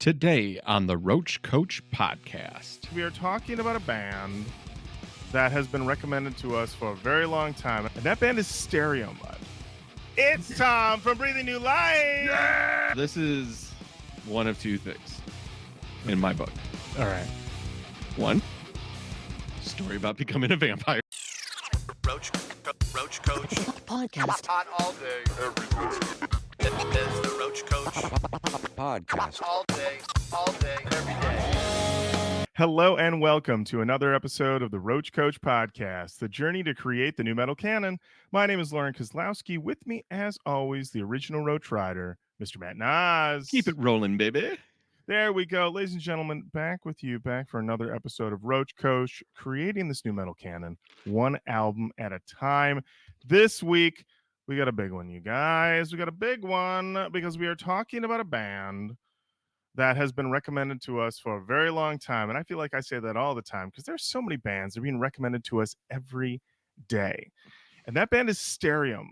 Today on the Roach Koach Podcast. We are talking about a band that has been recommended to us for a very long time, and that band is Stereomud. It's Tom from Breathing New Life! Yeah! This is one of two things in my book. All right. One, story about becoming a vampire. Roach Koach Podcast. Hot all day, every day. It's the Roach Koach Podcast. all day, every day. Hello and welcome to another episode of the Roach Koach Podcast, the journey to create the Nu-Metal Canon. My name is Lorin Kozlowski. With me, as always, the original Roach Rider, Mr. Matt Nas. Keep it rolling, baby. There we go. Ladies and gentlemen, back for another episode of Roach Koach, creating this Nu-Metal Canon, one album at a time. This week, we got a big one, you guys. We got a big one because we are talking about a band that has been recommended to us for a very long time. And I feel like I say that all the time because there's so many bands that are being recommended to us every day. And that band is Stereomud.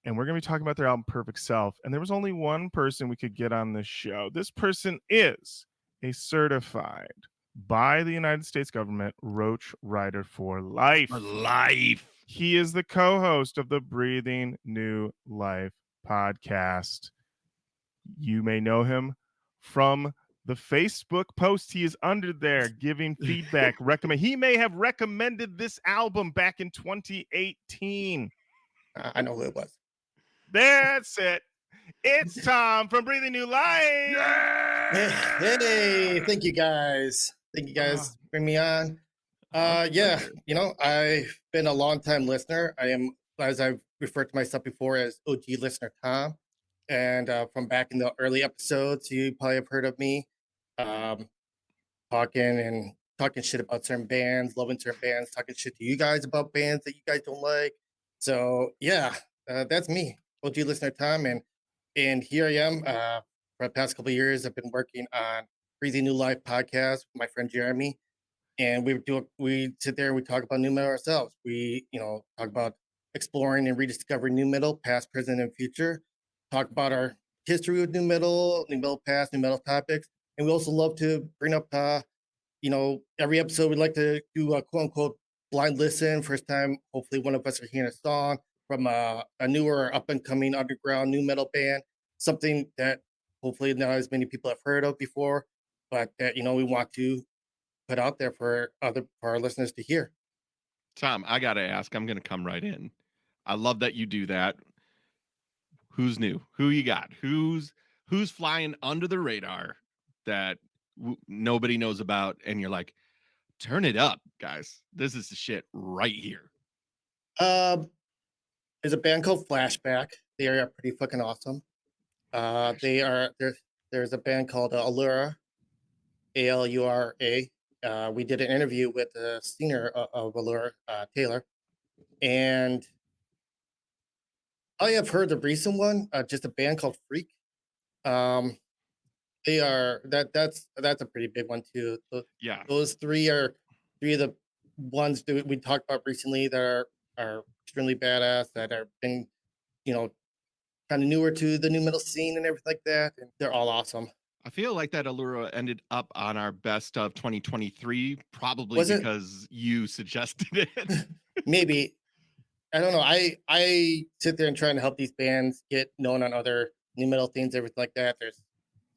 And we're going to be talking about their album Perfect Self. And there was only one person we could get on this show. This person is a certified by the United States government Roach Rider for life. For life. He is the co-host of the Breathing New Life podcast. You may know him from the Facebook post he is under there giving feedback. He may have recommended this album back in 2018. I know who it was. That's it. It's Tom from Breathing New Life. Yeah! Hey, thank you guys. Thank you guys for bringing me on. Yeah, you know, I've been a long time listener. I am, as I've referred to myself before, as OG listener Tom. And from back in the early episodes, you probably have heard of me talking shit about certain bands, loving certain bands, talking shit to you guys about bands that you guys don't like. So yeah, that's me, OG listener Tom, and here I am. For the past couple of years, I've been working on Breathing New Life podcast with my friend Jeremy, and we sit there and we talk about nu-metal ourselves. We talk about exploring and rediscovering nu-metal, past, present, and future. Talk about our history with nu-metal past, nu-metal topics, and we also love to bring up, every episode we'd like to do a quote unquote blind listen. First time, hopefully, one of us are hearing a song from a newer, up and coming underground nu-metal band, something that hopefully not as many people have heard of before, but that we want to put out there for our listeners to hear. Tom, I got to ask. I'm going to come right in. I love that you do that. Who's new? Who you got? Who's flying under the radar that nobody knows about? And you're like, turn it up, guys. This is the shit right here. There's a band called Flashback. They are pretty fucking awesome. There's a band called Allura, A-L-U-R-A. We did an interview with the singer of Allura, Taylor, and I have heard the recent one, just a band called Freak. They are that's a pretty big one too. Yeah, those three of the ones that we talked about recently that are extremely badass, that are been kind of newer to the nu-metal scene and everything like that, and they're all awesome. I feel like that Allura ended up on our best of 2023, probably because you suggested it. Maybe. I don't know. I sit there and try to help these bands get known on other nu-metal things, everything like that. There's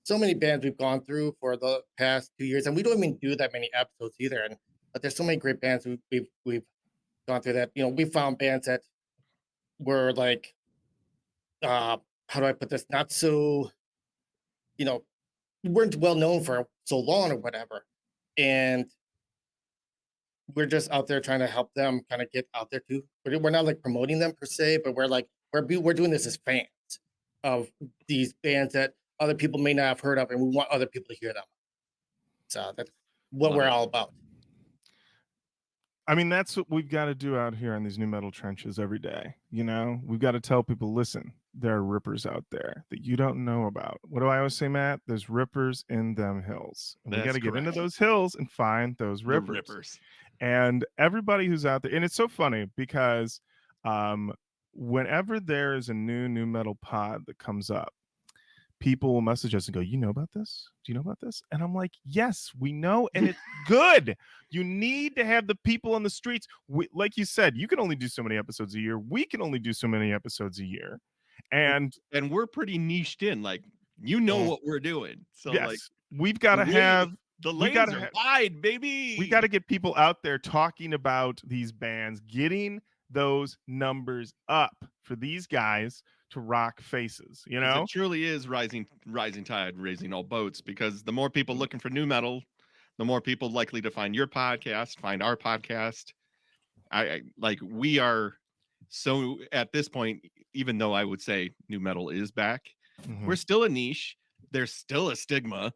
so many bands we've gone through for the past 2 years, and we don't even do that many episodes either. But there's so many great bands we've gone through that. We found bands that were like, how do I put this? Not so, weren't well known for so long or whatever, and we're just out there trying to help them kind of get out there too. We're not like promoting them per se, but we're doing this as fans of these bands that other people may not have heard of, and we want other people to hear them. So that's what we're all about. I mean, that's what we've got to do out here in these nu-metal trenches every day. We've got to tell people, listen, there are rippers out there that you don't know about. What do I always say, Matt? There's rippers in them hills. And we got to get into those hills and find those rippers. And everybody who's out there, and it's so funny because whenever there is a new nu-metal pod that comes up, people will message us and go, you know about this? Do you know about this? And I'm like, yes, we know. And it's good. You need to have the people on the streets. Like you said, you can only do so many episodes a year. We can only do so many episodes a year. And we're pretty niched in, like, you know Mhm. what we're doing. So yes, like we've got to have, the we lanes gotta are have- wide, baby. we got to get people out there talking about these bands, getting those numbers up for these guys to rock faces, you 'Cause know? it truly is rising tide, raising all boats, because the more people looking for new metal, the more people likely to find your podcast, find our podcast. I like, we are, so at this point, even though I would say new metal is back, Mhm. we're still a niche. There's still a stigma.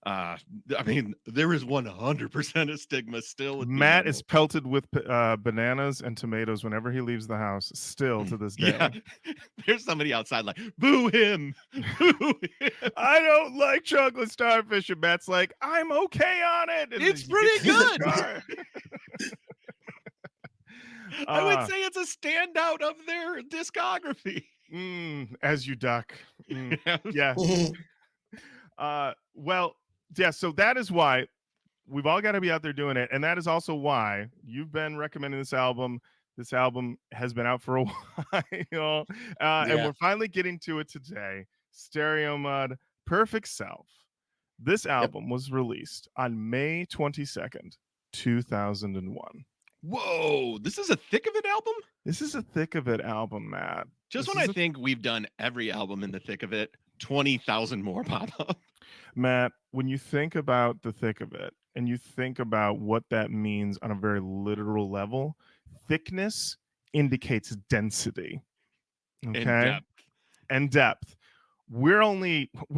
I mean, there is 100% a stigma still with nu Matt metal. is pelted with bananas and tomatoes whenever he leaves the house, still to this day. Yeah, there's somebody outside like, boo him, boo him. I don't like chocolate starfish, and Matt's like, I'm okay on it. And It's then he gets pretty in the good. car. I would say it's a standout of their discography. As you duck. Yeah. Mhm. Well, yeah, so that is why we've all got to be out there doing it. And that is also why you've been recommending this album. This album has been out for a while. And Yeah. we're finally getting to it today. Stereomud, Perfect Self. This album was released on May 22nd, 2001. Whoa, this is a thick of it album? This is a thick of it album, Matt. Just This when is I think we've done every album in the thick of it, 20,000 more pop up. Matt, when you think about the thick of it and you think about what that means on a very literal level, thickness indicates density. Okay. In depth. And depth. We're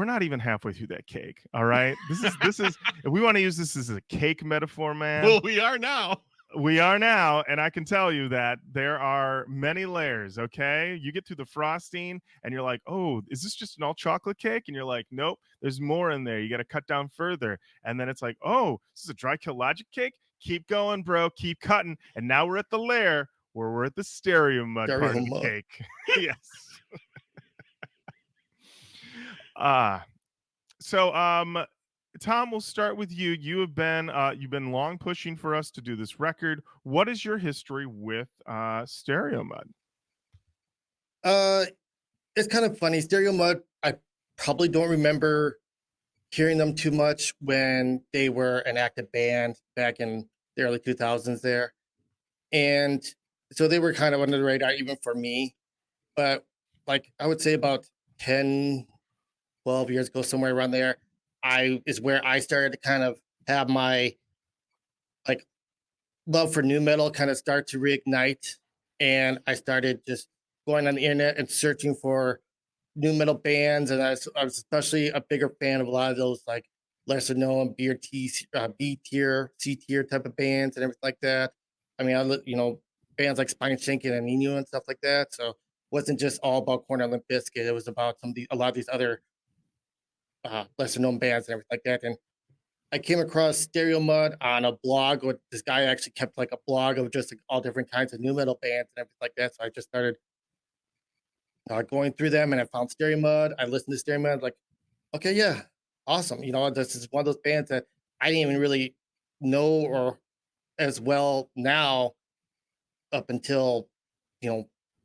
not even halfway through that cake. All right. This is if we want to use this as a cake metaphor, man. Well, we are now. We are now, and I can tell you that there are many layers. Okay, you get through the frosting, and you're like, "Oh, is this just an all chocolate cake?" And you're like, "Nope, there's more in there. You got to cut down further." And then it's like, "Oh, this is a dry kill logic cake. Keep going, bro. Keep cutting." And now we're at the layer where we're at the Stereomud part of the Stereomud. cake. Yes. So Tom, we'll start with you. You've been long pushing for us to do this record. What is your history with Stereomud? It's kind of funny. Stereomud, I probably don't remember hearing them too much when they were an active band back in the early 2000s there. And so they were kind of under the radar even for me. But like I would say about 10, 12 years ago, somewhere around there, is where I started to kind of have my like love for nu metal kind of start to reignite. And I started just going on the internet and searching for nu metal bands. And I was especially a bigger fan of a lot of those like lesser known B tier, C tier type of bands and everything like that. I mean, bands like Spine Shanking and Nino and stuff like that. So it wasn't just all about Korn and Limp Bizkit. It was about a lot of these other lesser known bands and everything like that. And I came across Stereomud on a blog. With this guy actually kept like a blog of just like, all different kinds of nu metal bands and everything like that. So I just started going through them, and I found Stereomud. I listened to Stereomud, like, okay, yeah, awesome. This is one of those bands that I didn't even really know or as well now up until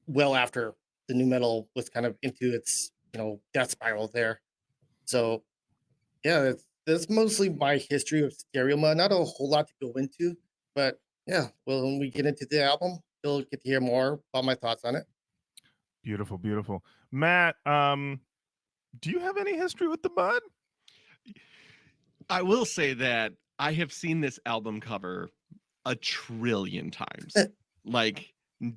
well after the nu metal was kind of into its death spiral there. So yeah, that's mostly my history of Stereomud. Not a whole lot to go into, but yeah, well, when we get into the album, you'll get to hear more about my thoughts on it. Beautiful, beautiful. Matt, do you have any history with the Mud? I will say that I have seen this album cover a trillion times. Like,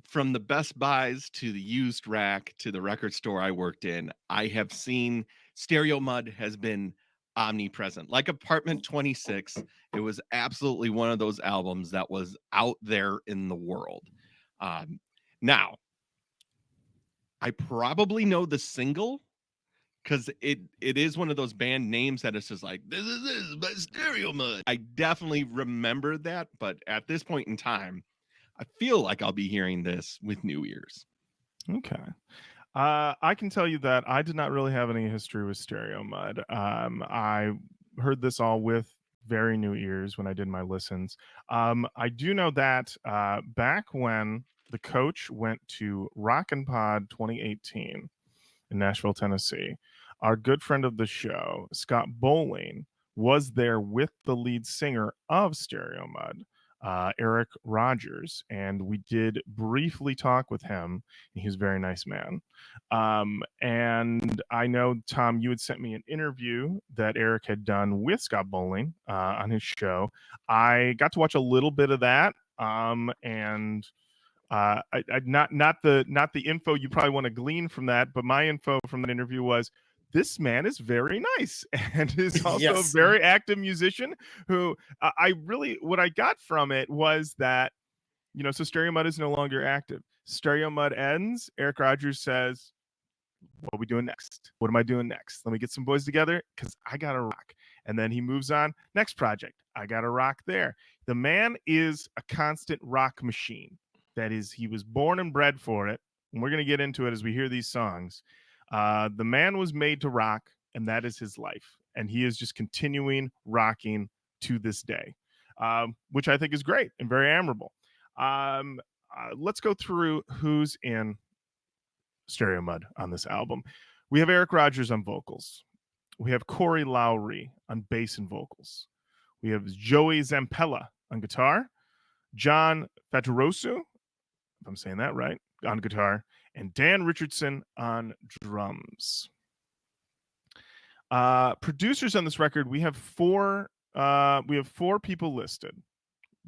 from the Best Buys to the used rack to the record store I worked in, I have seen Stereomud has been omnipresent. Like Apartment 26, it was absolutely one of those albums that was out there in the world. Now, I probably know the single because it is one of those band names that it's just like, this is by Stereomud. I definitely remember that, but at this point in time, I feel like I'll be hearing this with new ears. Okay. I can tell you that I did not really have any history with Stereomud. I heard this all with very new ears when I did my listens. I do know that back when the coach went to Rockin' Pod 2018 in Nashville, Tennessee, our good friend of the show, Scott Bowling, was there with the lead singer of Stereomud, Erik Rogers, and we did briefly talk with him. He's a very nice man. And I know, Tom, you had sent me an interview that Erik had done with Scott Bowling on his show. I got to watch a little bit of that, and not the info you probably want to glean from that, but my info from that interview was this man is very nice and is also Yes. a very active musician who I really, what I got from it was that, so Stereomud is no longer active. Stereomud ends. Erik Rogers says, what are we doing next? What am I doing next? Let me get some boys together because I got to rock. And then he moves on. Next project. I got to rock there. The man is a constant rock machine. That is, he was born and bred for it. And we're going to get into it as we hear these songs. The man was made to rock, and that is his life. And he is just continuing rocking to this day, which I think is great and very admirable. Let's go through who's in Stereomud on this album. We have Erik Rogers on vocals. We have Corey Lowry on bass and vocals. We have Joey Zampella on guitar. John Fatarosu, if I'm saying that right, on guitar, and Dan Richardson on drums. Producers on this record, we have four people listed: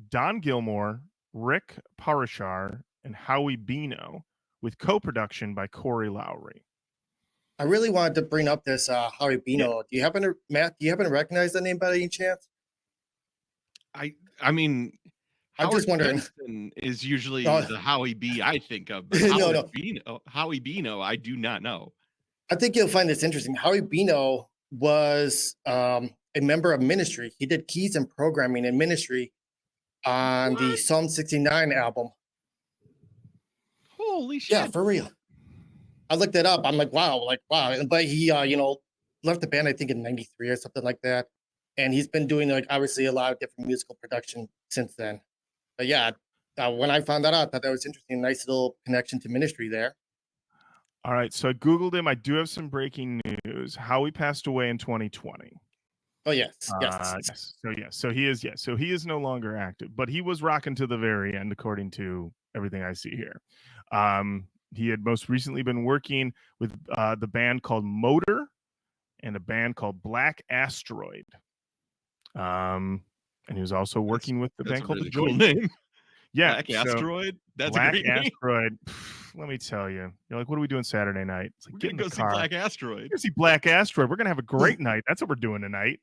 Don Gilmore, Rick Parashar, and Howie Bino, with co-production by Corey Lowry. I really wanted to bring up this Howie Bino. Yeah. Matt, do you happen to recognize that name by any chance? I mean, I'm just wondering. Benson is usually No. the Howie B I think of, but No. Howie Bino, I do not know. I think you'll find this interesting. Howie Bino was a member of Ministry. He did keys and programming in Ministry on the Psalm 69 album. Holy shit. Yeah, for real. I looked it up. I'm like, wow. But he, left the band, I think, in 93 or something like that. And he's been doing, obviously a lot of different musical production since then. But yeah, when I found that out, I thought that was interesting. Nice little connection to Ministry there. All right, so I Googled him. I do have some breaking news. Howie passed away in 2020. Oh, yes. So he is no longer active, but he was rocking to the very end, according to everything I see here. He had most recently been working with the band called Motor and a band called Black Asteroid. And he was also working with the band called really The Joy. cool name. Yeah, Black Asteroid. That's Black a great name. Asteroid. Let me tell you, you're like, what are we doing Saturday night? It's like, We're get in gonna the go car. see Black Asteroid. We're gonna see Black Asteroid. We're gonna have a great night. That's what we're doing tonight.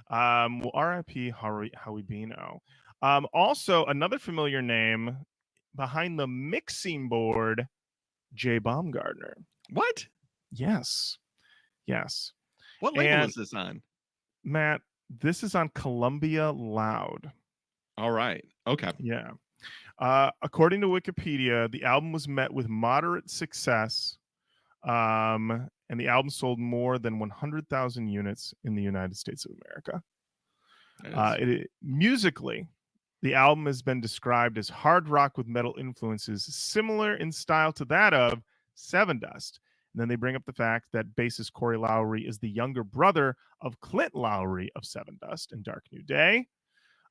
Well, R.I.P. Howie Bino. Also, another familiar name behind the mixing board, Jay Baumgartner. What? Yes. What label And- is this on? Matt, this is on Columbia Loud. All right. Okay. Yeah. According to Wikipedia, the album was met with moderate success, and the album sold more than 100,000 units in the United States of America. Musically, the album has been described as hard rock with metal influences, similar in style to that of Sevendust. And then they bring up the fact that bassist Corey Lowry is the younger brother of Clint Lowry of Sevendust and Dark New Day.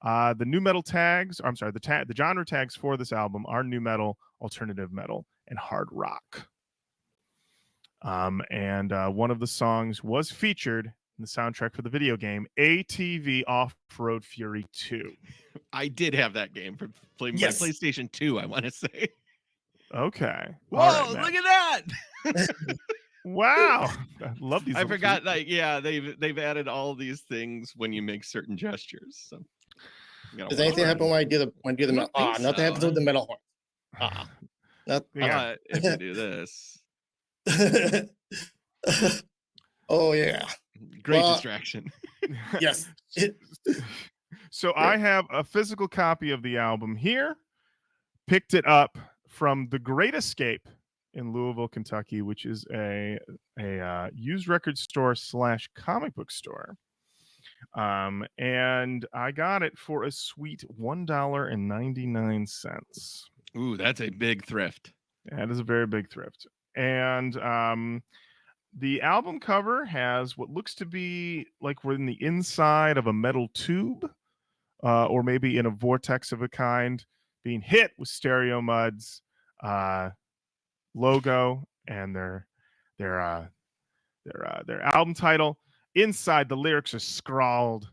The nu-metal tags, the genre tags for this album are nu metal, alternative metal, and hard rock. And one of the songs was featured in the soundtrack for the video game ATV Off-Road Fury 2. I did have that game for my Yes. PlayStation 2, I want to say. Okay. Whoa, All right, Matt. look at that. Wow. I love these. I little forgot, features. they've added all these things when you make certain gestures. So Does anything happen when I do the metal? think Nothing happens so. with the metal horn. Yeah. If I do this. Oh yeah. Great Well, distraction. Yes. So I have a physical copy of the album here. Picked it up from The Great Escape in Louisville, Kentucky, which is a used record store / comic book store. And I got it for a sweet $1.99. Ooh, that's a big thrift. That is a very big thrift. And the album cover has what looks to be like we're in the inside of a metal tube, or maybe in a vortex of a kind, being hit with Stereomud's logo and their album title. Inside, the lyrics are scrawled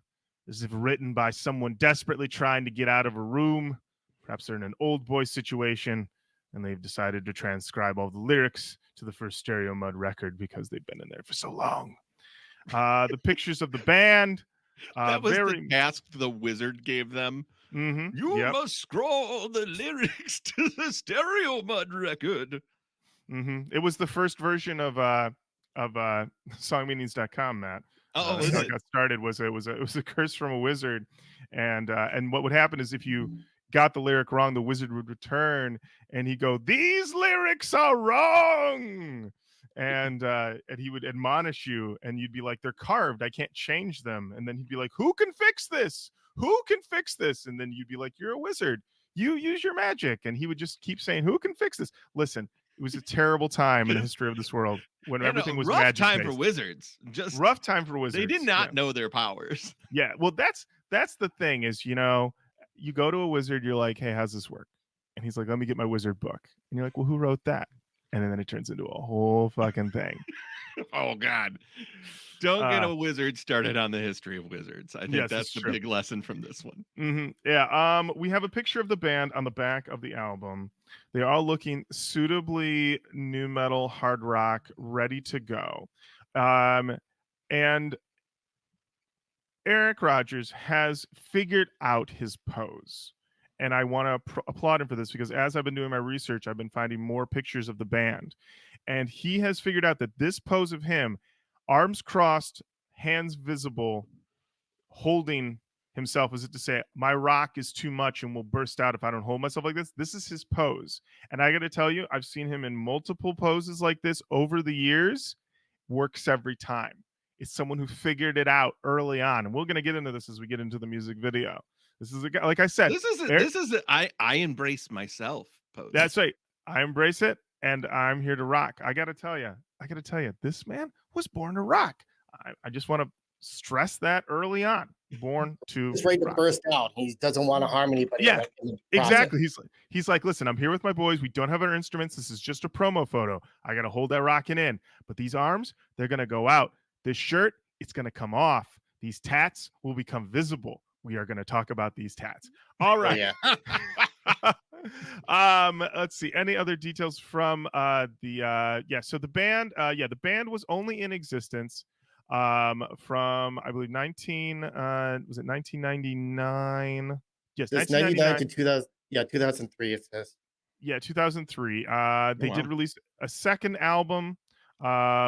as if written by someone desperately trying to get out of a room. Perhaps they're in an old boy situation, and they've decided to transcribe all the lyrics to the first Stereomud record because they've been in there for so long. The pictures of the band. That was the task the wizard gave them. Mm-hmm, You must scroll the lyrics to the Stereomud record. Mm-hmm. It was the first version of songmeanings.com, Matt. Oh, That's how it got started. It was a curse from a wizard, and what would happen is if you got the lyric wrong, the wizard would return and he'd go, "These lyrics are wrong," and he would admonish you, and you'd be like, "They're carved. I can't change them." And then he'd be like, "Who can fix this? Who can fix this?" And then you'd be like, "You're a wizard. You use your magic." And he would just keep saying, "Who can fix this?" Listen. It was a terrible time in the history of this world when everything was rough magic. Time for wizards. Just rough time for wizards. They did not know their powers. Yeah, well, that's the thing is, you go to a wizard, you're like, "Hey, how's this work?" And he's like, "Let me get my wizard book." And you're like, "Well, who wrote that?" And then it turns into a whole fucking thing. Oh God! Don't get a wizard started on the history of wizards. I think that's the big lesson from this one. Mm-hmm. Yeah. We have a picture of the band on the back of the album. They are all looking suitably nu metal, hard rock, ready to go. And Erik Rogers has figured out his pose. And I want to applaud him for this because as I've been doing my research, I've been finding more pictures of the band. And he has figured out that this pose of him, arms crossed, hands visible, holding himself as if to say, "My rock is too much and will burst out if I don't hold myself like this." This is his pose. And I got to tell you, I've seen him in multiple poses like this over the years. Works every time. It's someone who figured it out early on. And we're going to get into this as we get into the music video. This is a guy, like I said, this is I embrace myself pose. That's right. I embrace it. And I'm here to rock. I got to tell you, this man was born to rock. I just want to stress that early on. Born to He's ready to burst out. He doesn't want to harm anybody. Yeah, exactly. He's like, "Listen, I'm here with my boys. We don't have our instruments. This is just a promo photo. I got to hold that rocking in. But these arms, they're going to go out. This shirt, it's going to come off. These tats will become visible. We are going to talk about these tats." All right. Yeah. Let's see. Any other details from so the band, the band was only in existence from I believe 1999? Yes, it's 1999 to 2000. Yeah, 2003 it says. Yeah, 2003. They did release a second album,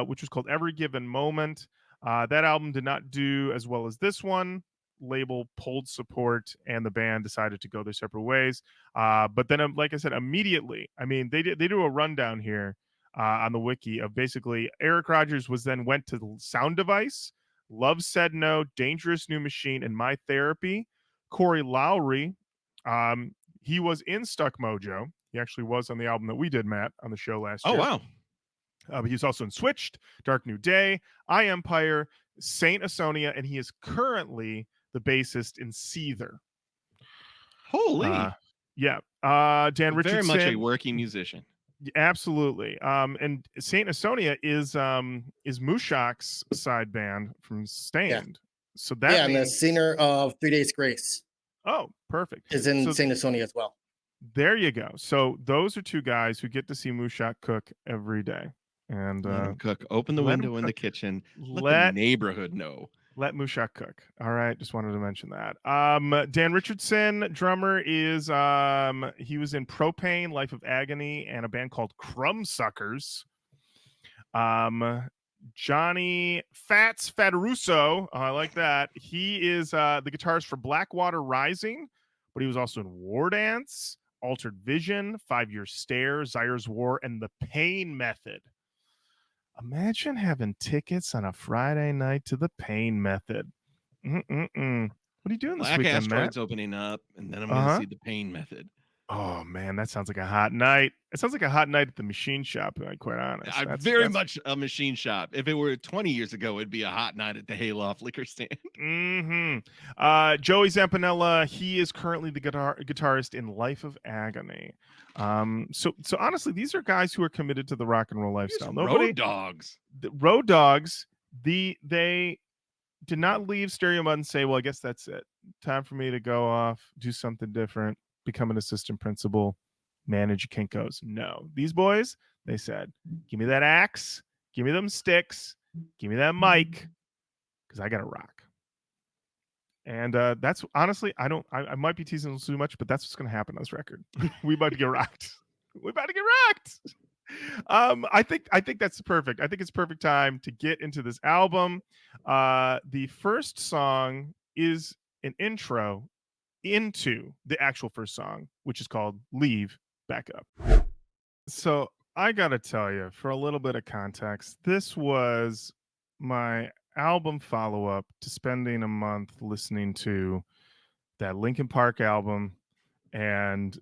which was called Every Given Moment. That album did not do as well as this one. Label pulled support and the band decided to go their separate ways. But then, like I said, immediately, I mean, they do a rundown here on the wiki of basically Erik Rogers went to Sound Device, Love Said No, Dangerous New Machine, and My Therapy. Corey Lowry, he was in Stuck Mojo. He actually was on the album that we did, Matt, on the show last year. Oh, wow. But he was also in Switched, Dark New Day, I Empire, Saint Asonia, and he is currently the bassist in Seether. Holy. Dan Richardson. Very much a working musician. Absolutely. And Saint Asonia is Mushak's side band from Stained. Yeah. So that and the singer of 3 Days Grace. Oh, perfect. Is in Saint Asonia as well. There you go. So those are two guys who get to see Mushak cook every day. And cook. Open the window in the kitchen. Let the neighborhood know. Let Mushak cook. All right. Just wanted to mention that. Dan Richardson, drummer, is he was in Propane, Life of Agony, and a band called Crumbsuckers. Johnny Fataruso, I like that. He is the guitarist for Blackwater Rising, but he was also in War Dance, Altered Vision, 5 Year Stare, Zaire's War, and The Pain Method. Imagine having tickets on a Friday night to The Pain Method. What are you doing this Black weekend, Matt? Asteroid's opening up, and then I'm going to see The Pain Method. Oh man, that sounds like a hot night. It sounds like a hot night at the machine shop, to be quite honest. I'm very much a machine shop. If it were 20 years ago, it'd be a hot night at the Hayloft liquor stand. Joey Zampanella, he is currently the guitarist in Life of Agony. So honestly, these are guys who are committed to the rock and roll lifestyle. Road Dogs. Road Dogs. They did not leave Stereomud and say, "Well, I guess that's it. Time for me to go off, do something different, become an assistant principal, manage Kinkos." No, these boys, they said, "Give me that axe, give me them sticks, give me that mic, because I got to rock." And that's honestly, I might be teasing too much, but that's what's going to happen on this record. We about to get rocked. We about to get rocked. I think that's perfect. I think it's perfect time to get into this album. The first song is an intro into the actual first song, which is called Leave Back Up. So I gotta tell you, for a little bit of context, this was my album follow-up to spending a month listening to that Linkin Park album and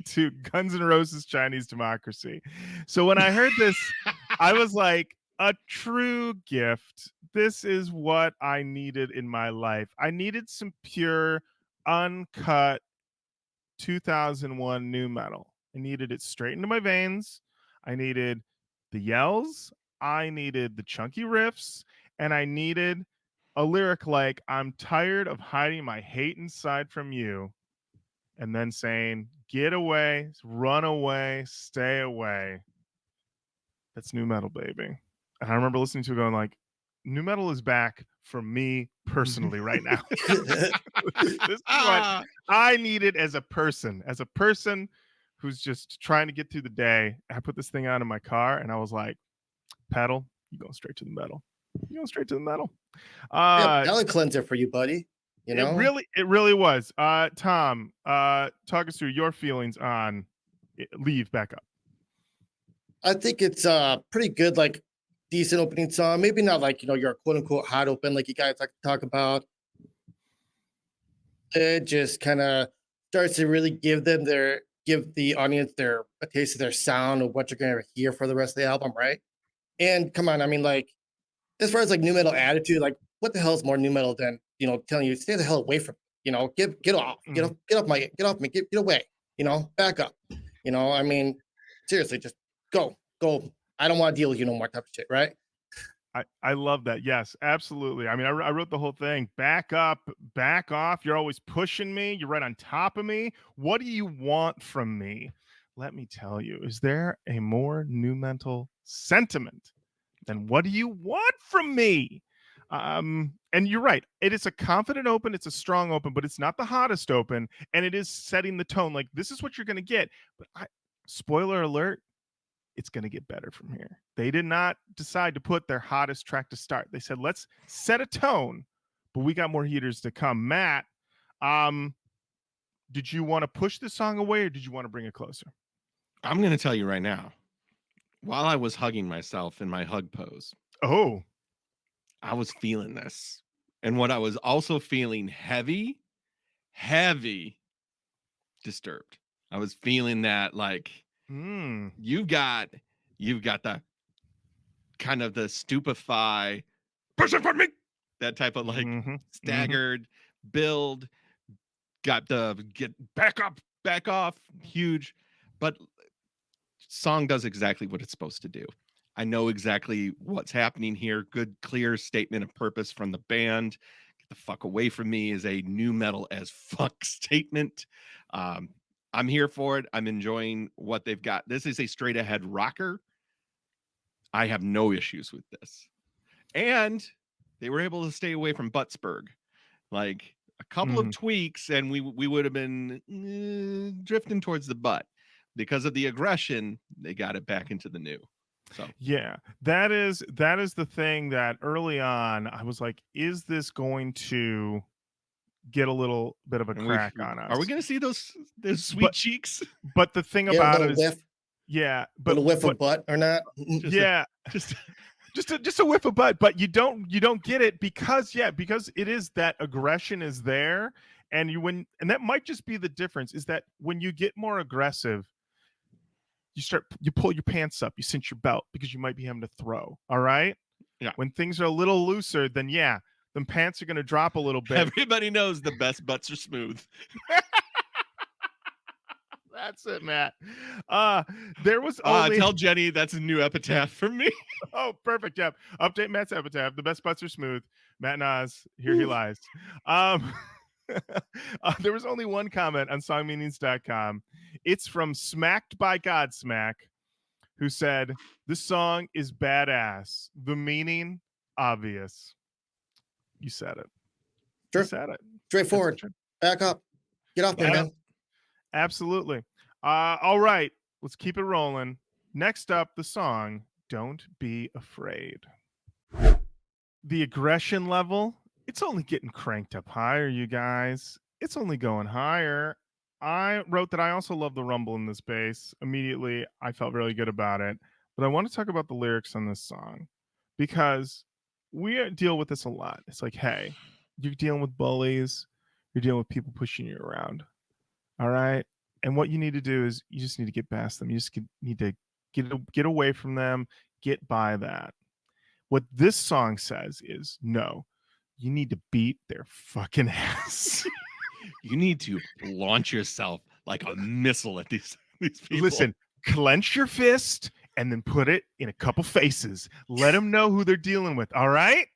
to Guns N' Roses Chinese Democracy. So when I heard this, I was like, a true gift. This is what I needed in my life. I needed some pure, uncut 2001 nu metal. I needed it straight into my veins. I needed the yells. I needed the chunky riffs. And I needed a lyric like, "I'm tired of hiding my hate inside from you." And then saying, "Get away, run away, stay away." That's nu metal, baby. And I remember listening to it going like, nu metal is back for me personally right now. This is what I needed as a person who's just trying to get through the day. I put this thing on in my car and I was like, pedal, you going straight to the metal. You going straight to the metal. Palate cleanser for you, buddy. You know, it really was. Tom, talk us through your feelings on Leave Back Up. I think it's pretty good, like decent opening song. Maybe not like, your quote unquote hot open like you guys like to talk about. It just kind of starts to really give the audience a taste of their sound of what you're gonna hear for the rest of the album, right? And come on, I mean, like, as far as like nu metal attitude, like what the hell is more nu metal than telling you stay the hell away from me, get off, get off me, get away, back up, I mean, seriously, just go. I don't want to deal with you no more type of shit, right? I love that. Yes, absolutely. I mean, I wrote the whole thing. Back up, back off. You're always pushing me. You're right on top of me. What do you want from me? Let me tell you, is there a more nu metal sentiment than what do you want from me? And you're right. It is a confident open. It's a strong open, but it's not the hottest open. And it is setting the tone. Like, this is what you're going to get. But spoiler alert, it's going to get better from here. They did not decide to put their hottest track to start. They said, let's set a tone, but we got more heaters to come. Matt, did you want to push this song away or did you want to bring it closer? I'm going to tell you right now, while I was hugging myself in my hug pose, I was feeling this. And what I was also feeling heavy Disturbed. I was feeling that like, you've got the kind of the stupefy, push it for me, that type of like staggered build, got the get back up, back off, huge, but song does exactly what it's supposed to do. I know exactly what's happening here. Good, clear statement of purpose from the band. Get the fuck away from me is a nu metal as fuck statement. I'm here for it. I'm enjoying what they've got. This is a straight ahead rocker. I have no issues with this. And they were able to stay away from Buttsburg. Like a couple of tweaks and we would have been drifting towards the butt. Because of the aggression, they got it back into the new. So yeah, that is the thing that early on I was like, is this going to get a little bit of a And crack on us. are we going to see those sweet But- cheeks? But the thing Yeah, a about it little is, whiff, yeah, but little whiff of butt or not? Just yeah, just just a whiff of butt, but you don't get it because it is that aggression is there, and and that might just be the difference is that when you get more aggressive, you pull your pants up, you cinch your belt because you might be having to throw. All right. Yeah. When things are a little looser, then the pants are going to drop a little bit. everybody knows the best butts are smooth. That's it, Matt. There was only Tell Jenny that's a new epitaph from me. Oh, perfect. Yep. Update Matt's epitaph. The best butts are smooth. Matt Nas, here he lies. There was only one comment on songmeanings.com. It's from Smacked by Godsmack, who said, "This song is badass. The meaning obvious." You said it. Sure. You said it. Straightforward. Back up. Get off there, Back man. Absolutely. All right. Let's keep it rolling. Next up, the song Don't Be Afraid. The aggression level, it's only getting cranked up higher, you guys. It's only going higher. I wrote that I also love the rumble in this bass. Immediately, I felt really good about it. But I want to talk about the lyrics on this song because we deal with this a lot. It's like, hey, you're dealing with bullies. You're dealing with people pushing you around. All right. And what you need to do is you just need to get past them. You just need to get away from them, get by that. What this song says is, no, you need to beat their fucking ass. You need to launch yourself like a missile at these people. Listen, clench your fist and then put it in a couple faces. Let them know who they're dealing with. All right.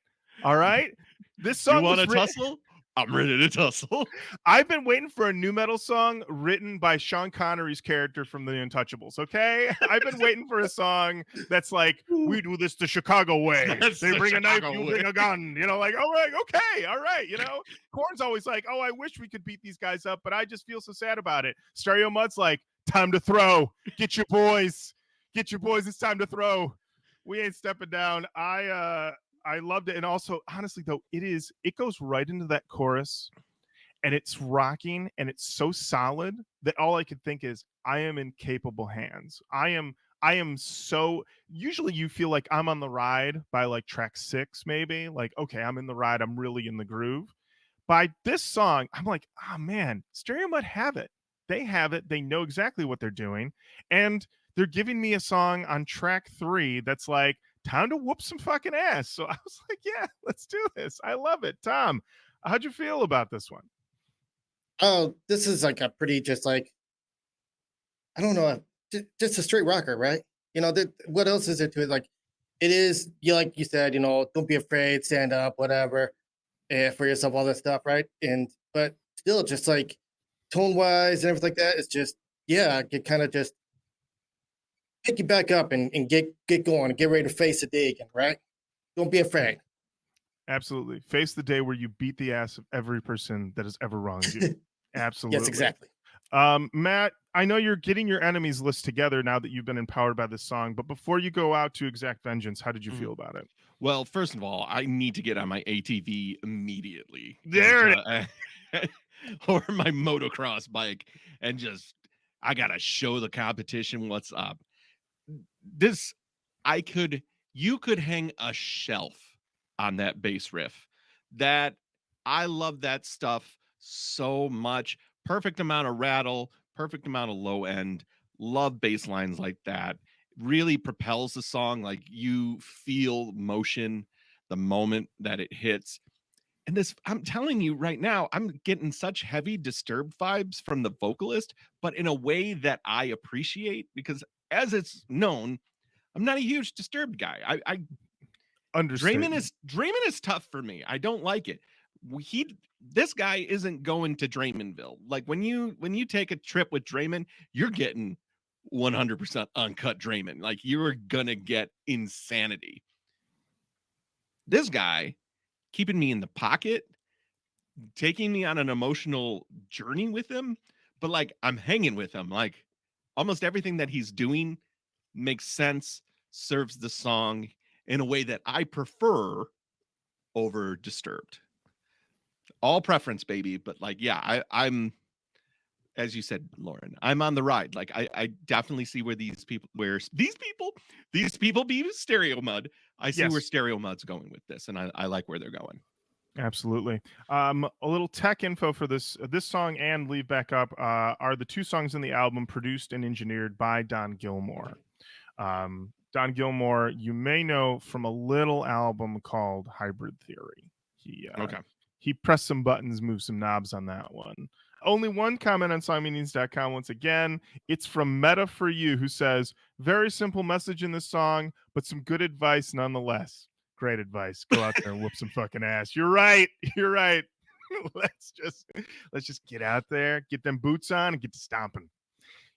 All right. This song You want to was written- tussle? I'm ready to tussle. I've been waiting for a nu-metal song written by Sean Connery's character from The Untouchables. Okay, I've been waiting for a song that's like, we do this the Chicago way. That's They the bring a knife, Chicago you way. bring a gun. You know, like, all right, okay, all right. You know, Korn's always like, oh, I wish we could beat these guys up, but I just feel so sad about it. Stereomud's like, time to throw. Get your boys. Get your boys. It's time to throw. We ain't stepping down. I loved it. And also, honestly, though, it goes right into that chorus and it's rocking and it's so solid that all I could think is, I am in capable hands. I am so, usually you feel like I'm on the ride by like track 6, maybe like, okay, I'm in the ride. I'm really in the groove. By this song, I'm like, oh man, Stereomud have it. They have it. They know exactly what they're doing. And they're giving me a song on track 3 that's like, time to whoop some fucking ass. So I was like, yeah, let's do this. I love it. Tom, how'd you feel about this one? Oh, this is like a pretty just like, I don't know, just a straight rocker, right? You know, what else is there to it? Like, it is, like you said, you know, don't be afraid, stand up, whatever, for yourself, all that stuff, right? But still, just like tone wise and everything like that, it's just, yeah, it kind of just pick you back up and get going and get ready to face the day again, right? Don't be afraid. Absolutely. Face the day where you beat the ass of every person that has ever wronged you. Absolutely. Yes, exactly. Matt, I know you're getting your enemies list together now that you've been empowered by this song, but before you go out to exact vengeance, how did you feel about it? Well, first of all, I need to get on my ATV immediately. There or my motocross bike and just, I gotta show the competition what's up. You could hang a shelf on that bass riff. That I love that stuff so much. Perfect amount of rattle, perfect amount of low end. Love bass lines like that. Really propels the song. Like you feel motion the moment that it hits. And this, I'm telling you right now, I'm getting such heavy Disturbed vibes from the vocalist, but in a way that I appreciate because as it's known, I'm not a huge Disturbed guy. I Drayman is tough for me. I don't like it. This guy isn't going to Draymanville. Like when you take a trip with Drayman, you're getting 100% uncut Drayman. Like you're gonna get insanity. This guy keeping me in the pocket, taking me on an emotional journey with him, but like I'm hanging with him. Like almost everything that he's doing makes sense, serves the song in a way that I prefer over Disturbed. all preference, baby. But like, yeah, I'm as you said, Lorin, I'm on the ride. Like I definitely see where these people be Stereomud. I see where Yes. Stereomud's going with this, and I like where they're going. Absolutely. A little tech info for this song and Leave Back Up are the two songs in the album produced and engineered by Don Gilmore. Don Gilmore, you may know from a little album called Hybrid Theory. Okay. He pressed some buttons, moved some knobs on that one. Only one comment on songmeanings.com. Once again, it's from Meta for You, who says, very simple message in this song, but some good advice nonetheless. Great advice. Go out there and whoop some fucking ass. You're right. You're right. let's just get out there, get them boots on, and get to stomping.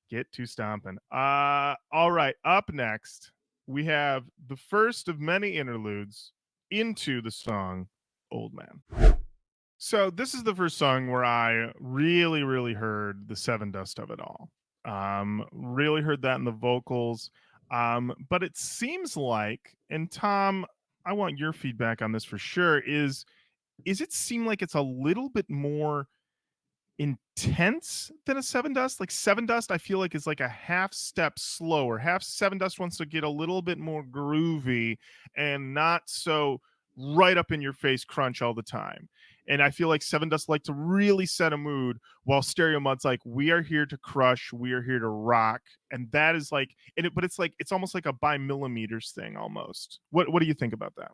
Get to stomping. All right. Up next, we have the first of many interludes into the song Old Man. So this is the first song where I really, really heard the Seven Dust of it all. Really heard that in the vocals. But it seems like, and Tom, I want your feedback on this for sure, is it seem like it's a little bit more intense than a Seven Dust? Like Seven Dust, I feel like is like a half step slower. Seven Dust wants to get a little bit more groovy and not so right up in your face crunch all the time. And I feel like Seven Dust like to really set a mood, while Stereomud's like, we are here to crush, we are here to rock. And that is like, but it's like, it's almost like a by millimeters thing almost. What do you think about that?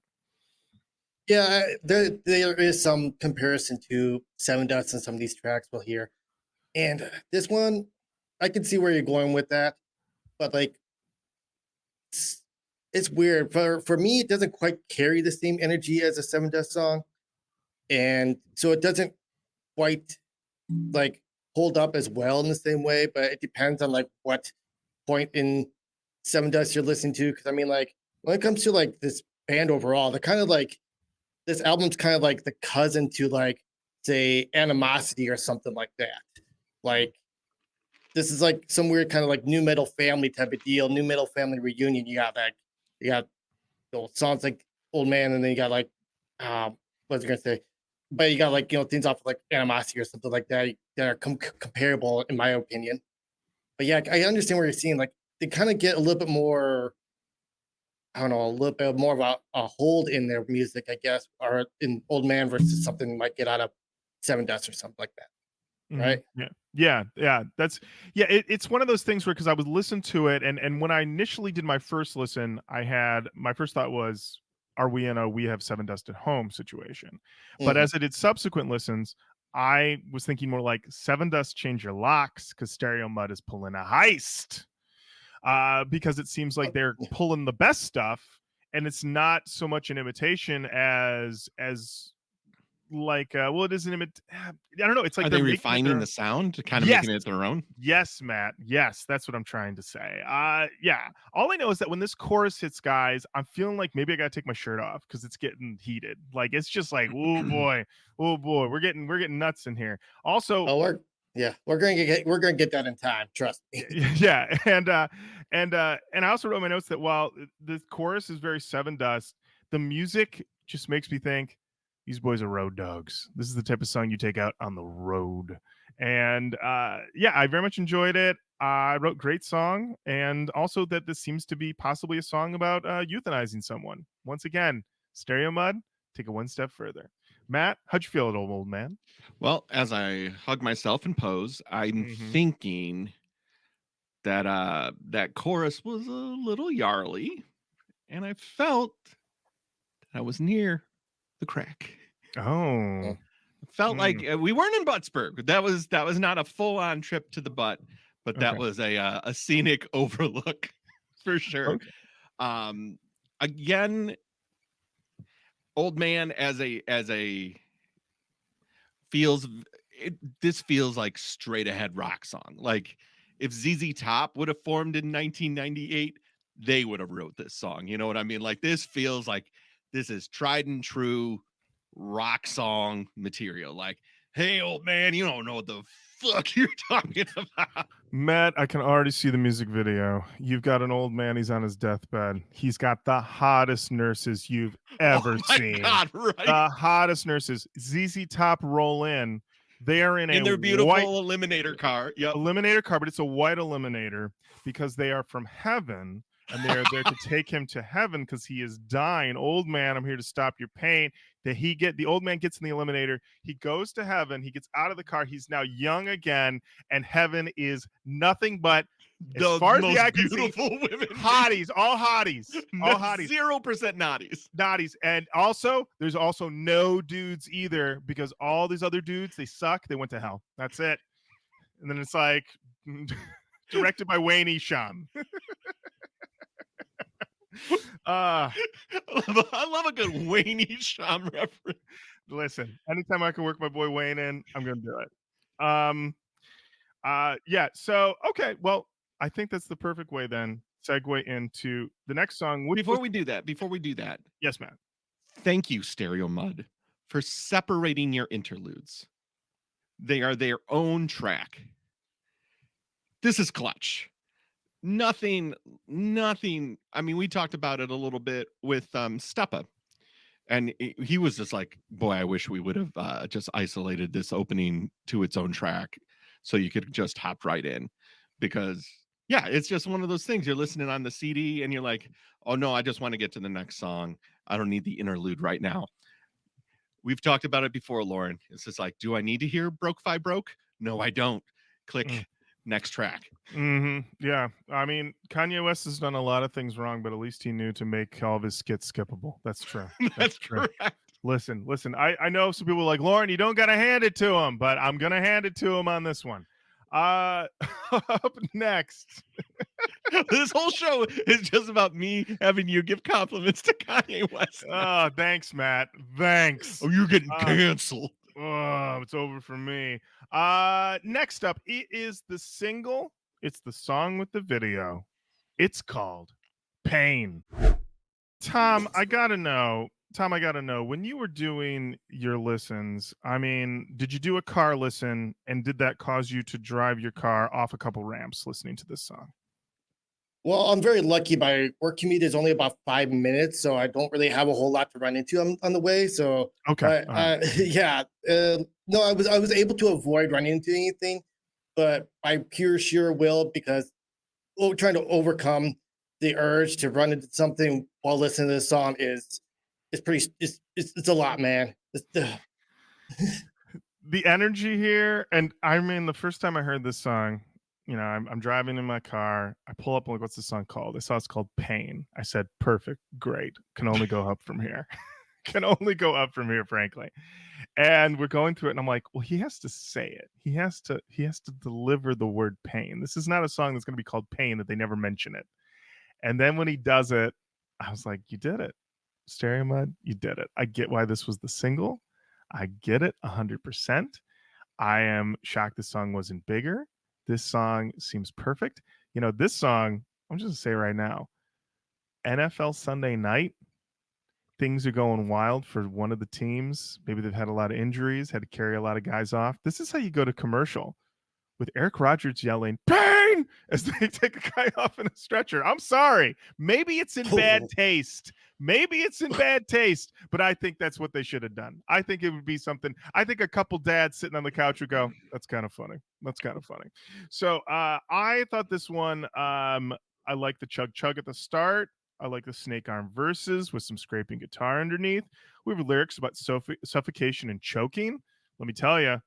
Yeah, there is some comparison to Seven Dust and some of these tracks we'll hear. And this one, I can see where you're going with that. But like, it's weird. For me, it doesn't quite carry the same energy as a Seven Dust song. And so it doesn't quite like hold up as well in the same way, but it depends on like what point in Seven Dust you're listening to. Cause I mean, like when it comes to like this band overall, they're kind of like, this album's kind of like the cousin to like say Animosity or something like that. Like this is like some weird kind of like Nu-Metal Family type of deal, Nu-Metal Family reunion. You got songs like Old Man, and then you got like what was I gonna say? But you got like, things off of like Animosity or something like that are comparable in my opinion. But yeah, I understand what you're seeing. Like they kind of get a little bit more, I don't know, a little bit more of a hold in their music, I guess, or in Old Man versus something you might get out of Seven Dust or something like that. Right? Yeah. It's one of those things where, because I was listening to it, and when I initially did my first listen, my first thought was, are we in a we have Seven Dust at home situation? But as I did subsequent listens, I was thinking more like Seven Dust change your locks because Stereomud is pulling a heist. Because it seems like they're pulling the best stuff, and it's not so much an imitation as like it is an I don't know. It's like are they refining the sound to kind of making it their own? Yes, Matt. Yes, that's what I'm trying to say. Yeah. All I know is that when this chorus hits, guys, I'm feeling like maybe I gotta take my shirt off because it's getting heated. Like it's just like, oh boy, we're getting nuts in here. Also, we're gonna get that in time. Trust me. Yeah, and I also wrote my notes that while the chorus is very Seven Dust, the music just makes me think these boys are road dogs. This is the type of song you take out on the road. And yeah, I very much enjoyed it. I wrote great song, and also that this seems to be possibly a song about euthanizing someone. Once again, Stereomud, take it one step further. Matt, how'd you feel at Old Man? Well, as I hug myself and pose, I'm thinking that that chorus was a little yarly, and I felt that I was near the crack. Oh. It felt like we weren't in Buttsburg. That was not a full-on trip to the butt, but that was a scenic overlook for sure. Okay. Again, Old Man as a this feels like straight ahead rock song. Like if ZZ Top would have formed in 1998, they would have wrote this song. You know what I mean? Like this feels like this is tried and true rock song material. Like, hey, old man, you don't know what the fuck you're talking about. Matt, I can already see the music video. You've got an old man. He's on his deathbed. He's got the hottest nurses you've ever Oh my seen. God, right? The hottest nurses. ZZ Top roll in. They are in their beautiful white eliminator car. Yep. eliminator car, but it's a white eliminator because they are from heaven and they are there to take him to heaven because he is dying. Old man, I'm here to stop your pain. The old man gets in the eliminator. He goes to heaven. He gets out of the car. He's now young again, and heaven is nothing but as far as the eye can see, beautiful women. hotties, all hotties, all hotties. 0% naughties. Naughties. And also, there's also no dudes either because all these other dudes, they suck. They went to hell. That's it. And then it's like directed by Wayne Isham. I love a good Wayne Isham reference. Listen, anytime I can work my boy Wayne in, I'm gonna do it. Yeah. So okay, well, I think that's the perfect way then segue into the next song. Before we do that, yes, man. thank you, Stereomud, for separating your interludes. They are their own track. This is clutch. Nothing. I mean, we talked about it a little bit with Steppa, and he was just like, boy, I wish we would have just isolated this opening to its own track so you could just hop right in, because yeah, it's just one of those things. You're listening on the CD and you're like, oh no, I just want to get to the next song. I don't need the interlude right now. We've talked about it before, Lorin. It's just like, do I need to hear Broke Fi Broke? No, I don't. Click next track. Yeah. I mean, Kanye West has done a lot of things wrong, but at least he knew to make all of his skits skippable. That's true. That's correct. Listen. I know some people are like, Lorin, you don't got to hand it to him, but I'm going to hand it to him on this one. Up next. This whole show is just about me having you give compliments to Kanye West. Oh, thanks, Matt. Thanks. Oh, you're getting canceled. Oh, it's over for me. Next up, it is the single. It's the song with the video. It's called Pain. Tom, I gotta know, when you were doing your listens, I mean, did you do a car listen, and did that cause you to drive your car off a couple ramps listening to this song? Well, I'm very lucky. My work commute is only about 5 minutes, so I don't really have a whole lot to run into on the way. So, Okay. yeah, no, I was able to avoid running into anything, but by pure sheer will, because trying to overcome the urge to run into something while listening to this song is it's a lot, man. The energy here, and I mean, the first time I heard this song, you know, I'm driving in my car. I pull up, like, what's the song called? I saw it's called Pain. I said, perfect, great. Can only go up from here. Can only go up from here, frankly. And we're going through it, and I'm like, well, he has to say it. He has to deliver the word pain. This is not a song that's going to be called Pain that they never mention it. And then when he does it, I was like, you did it. Stereomud, you did it. I get why this was the single. I get it 100%. I am shocked this song wasn't bigger. This song seems perfect. You know, this song, I'm just going to say right now, NFL Sunday night, things are going wild for one of the teams. Maybe they've had a lot of injuries, had to carry a lot of guys off. This is how you go to commercial, with Erik Rogers yelling, pain, as they take a guy off in a stretcher. I'm sorry. Maybe it's in bad taste. But I think that's what they should have done. I think it would be something. I think a couple dads sitting on the couch would go, that's kind of funny. So I thought this one, I like the chug chug at the start. I like the snake arm verses with some scraping guitar underneath. We have lyrics about suffocation and choking. Let me tell you,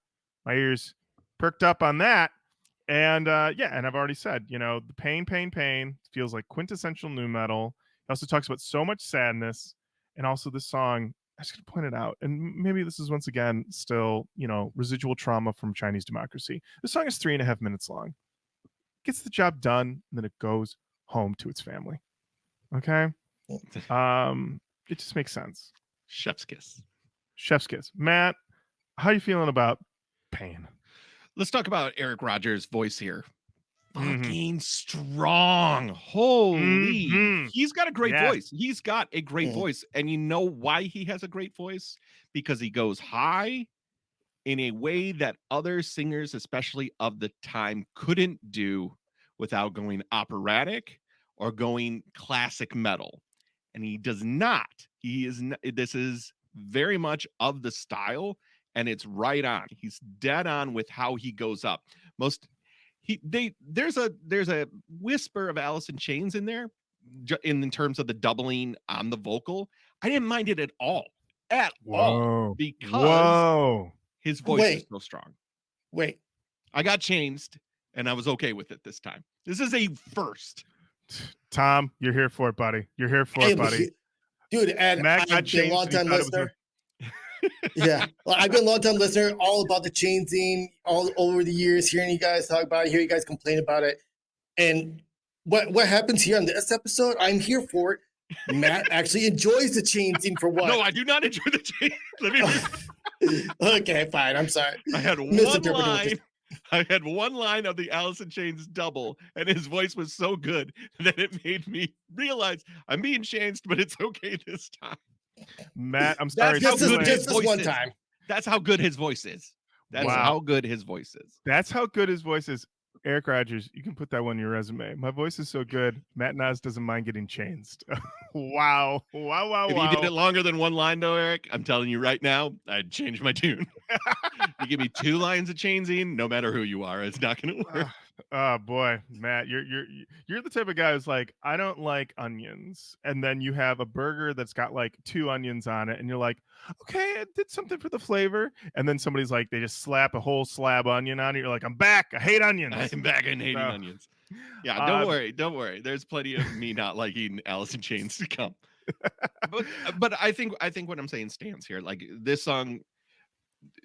my ears perked up on that. And and I've already said, you know, the pain feels like quintessential nu metal. It also talks about so much sadness. And also this song, I just going to point it out, and maybe this is once again still, you know, residual trauma from Chinese democracy. This song is 3.5 minutes long. Gets the job done, and then it goes home to its family. Okay? It just makes sense. Chef's kiss. Matt, how are you feeling about Pain? Let's talk about Erik Rogers' voice here. fucking strong. Holy. He's got a great Yeah. voice. He's got a great voice. And you know why he has a great voice? Because he goes high in a way that other singers, especially of the time, couldn't do without going operatic or going classic metal. And he does not. He is not, this is very much of the style, and it's right on. He's dead on with how he goes up. There's a whisper of Alice in Chains in there in terms of the doubling on the vocal. I didn't mind it at all. Because his voice is so strong. Wait. I got changed and I was okay with it this time. This is a first. Tom, you're here for it, buddy. You're here for it, buddy. Dude, and Mac I've been a long-time listener. Yeah. Well, I've been a long-time listener, all about the chainsing all over the years, hearing you guys talk about it, hear you guys complain about it. And what happens here on this episode, I'm here for it. Matt actually enjoys the chainsing for what? No, I do not enjoy the chain. Let me Okay, fine. I'm sorry. I had one line of the Alice in Chains double, and his voice was so good that it made me realize I'm being changed, but it's okay this time. Matt, I'm sorry. Just this one time. That's how good his voice is. That's how good his voice is. That's how good his voice is. Erik Rogers, you can put that one in your resume. My voice is so good. Matt Nas doesn't mind getting changed. Wow. If you did it longer than one line, though, Erik, I'm telling you right now, I'd change my tune. You give me 2 lines of chainsing, no matter who you are, it's not going to work. Oh boy, Matt, you're the type of guy who's like, I don't like onions, and then you have a burger that's got like 2 onions on it, and you're like, okay, I did something for the flavor, and then somebody's like, they just slap a whole slab onion on it. You're like, I'm back. I hate onions. I'm back in hating onions. Yeah, don't worry. There's plenty of me not liking Alice in Chains to come. But I think what I'm saying stands here. Like this song,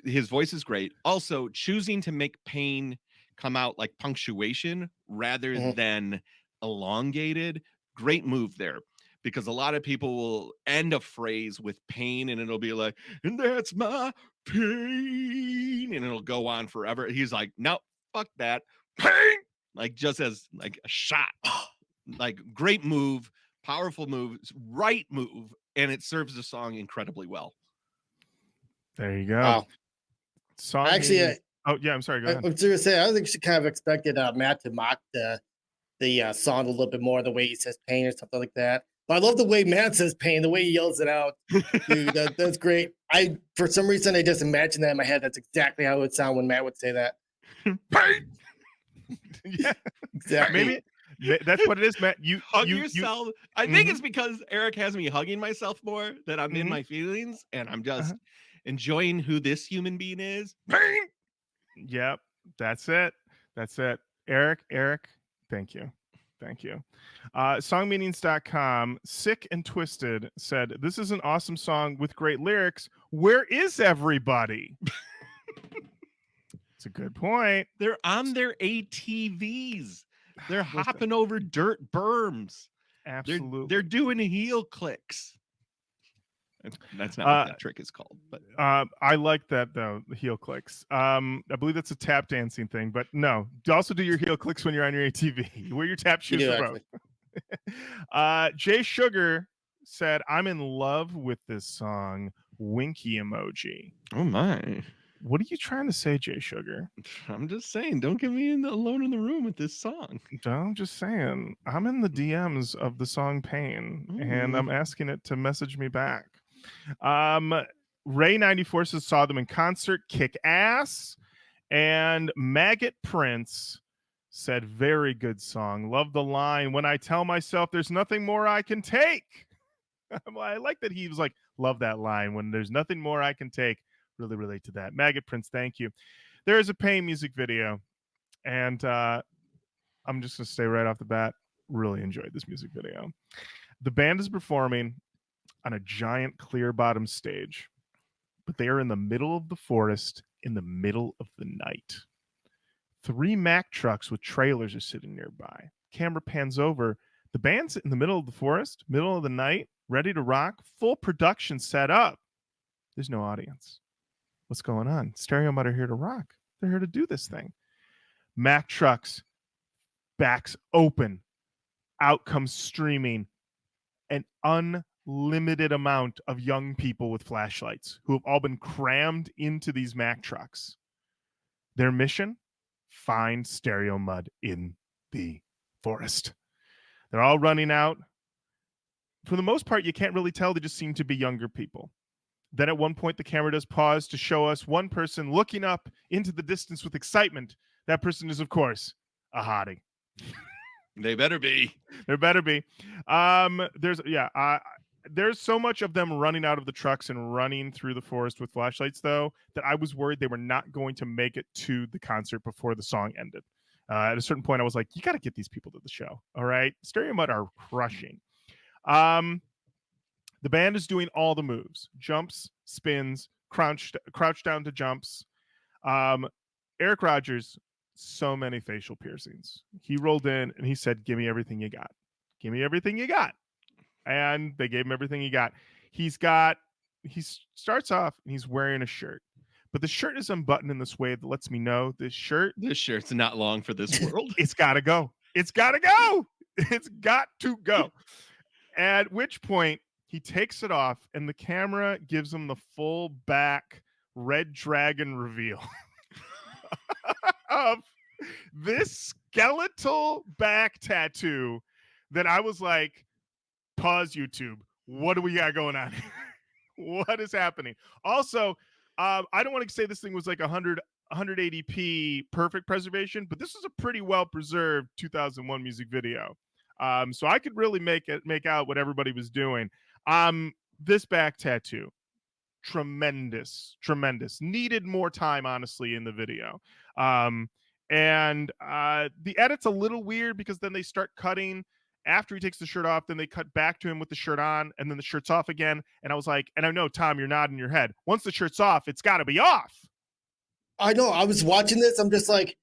his voice is great. Also, choosing to make pain come out like punctuation rather than elongated. Great move there, because a lot of people will end a phrase with pain and it'll be like, and that's my pain, and it'll go on forever. He's like, no, fuck that, pain, like just as like a shot. Like great move, powerful move, right move, and it serves the song incredibly well. There you go. Wow. Song Actually, oh yeah, I'm sorry. Go ahead. I was going to say, I think she kind of expected Matt to mock the song a little bit more, the way he says pain or something like that. But I love the way Matt says pain, the way he yells it out. Dude, that's great. For some reason, I just imagine that in my head. That's exactly how it would sound when Matt would say that. Pain. Yeah, Exactly. maybe that's what it is, Matt. You hug yourself. I think it's because Erik has me hugging myself more, that I'm in my feelings and I'm just enjoying who this human being is. Pain. Yep, that's it. Erik, thank you. Songmeanings.com, Sick and Twisted said, this is an awesome song with great lyrics. Where is everybody? It's a good point. They're on their ATVs. They're hopping over dirt berms. Absolutely. They're doing heel clicks. That's not what that trick is called. But I like that though, the heel clicks. I believe that's a tap dancing thing, but no. Also do your heel clicks when you're on your ATV. You wear your tap shoes for both. Jay Sugar said, I'm in love with this song. Winky emoji. Oh my. What are you trying to say, Jay Sugar? I'm just saying, don't get me alone in the room with this song. I'm just saying, I'm in the DMs of the song Pain, and I'm asking it to message me back. Ray94 says, saw them in concert, kick ass. And Maggot Prince said, very good song. Love the line, when I tell myself there's nothing more I can take. I like that he was like, love that line, when there's nothing more I can take. Really relate to that. Maggot Prince, thank you. There is a Pain music video, and I'm just going to say right off the bat, really enjoyed this music video. The band is performing on a giant clear bottom stage, but they are in the middle of the forest in the middle of the night. 3 Mack trucks with trailers are sitting nearby. Camera pans over. The band's in the middle of the forest, middle of the night, ready to rock, full production set up. There's no audience. What's going on? Stereomud are here to rock. They're here to do this thing. Mack trucks backs open, out comes streaming an unlimited amount of young people with flashlights who have all been crammed into these Mack trucks. Their mission? Find Stereomud in the forest. They're all running out. For the most part, you can't really tell. They just seem to be younger people. Then at one point, the camera does pause to show us one person looking up into the distance with excitement. That person is, of course, a hottie. They better be. There better be. There's so much of them running out of the trucks and running through the forest with flashlights, though, that I was worried they were not going to make it to the concert before the song ended. At a certain point, I was like, you got to get these people to the show. All right. Stereomud are crushing. The band is doing all the moves: jumps, spins, crouch down to jumps. Erik Rogers, so many facial piercings. He rolled in and he said, give me everything you got. Give me everything you got. And they gave him everything he got. He starts off and he's wearing a shirt, but the shirt is unbuttoned in this way that lets me know this shirt's not long for this world. It's got to go. It's got to go. It's got to go. At which point he takes it off and the camera gives him the full back red dragon reveal of this skeletal back tattoo that I was like, pause YouTube. What do we got going on here? What is happening? Also, I don't want to say this thing was like 180p perfect preservation, but this is a pretty well preserved 2001 music video. So I could really make out what everybody was doing. This back tattoo, tremendous. Needed more time, honestly, in the video. And the edit's a little weird because then they start cutting after he takes the shirt off, then they cut back to him with the shirt on, and then the shirt's off again. And I was like, and I know, Tom, you're nodding your head. Once the shirt's off, it's got to be off. I know. I was watching this. I'm just like,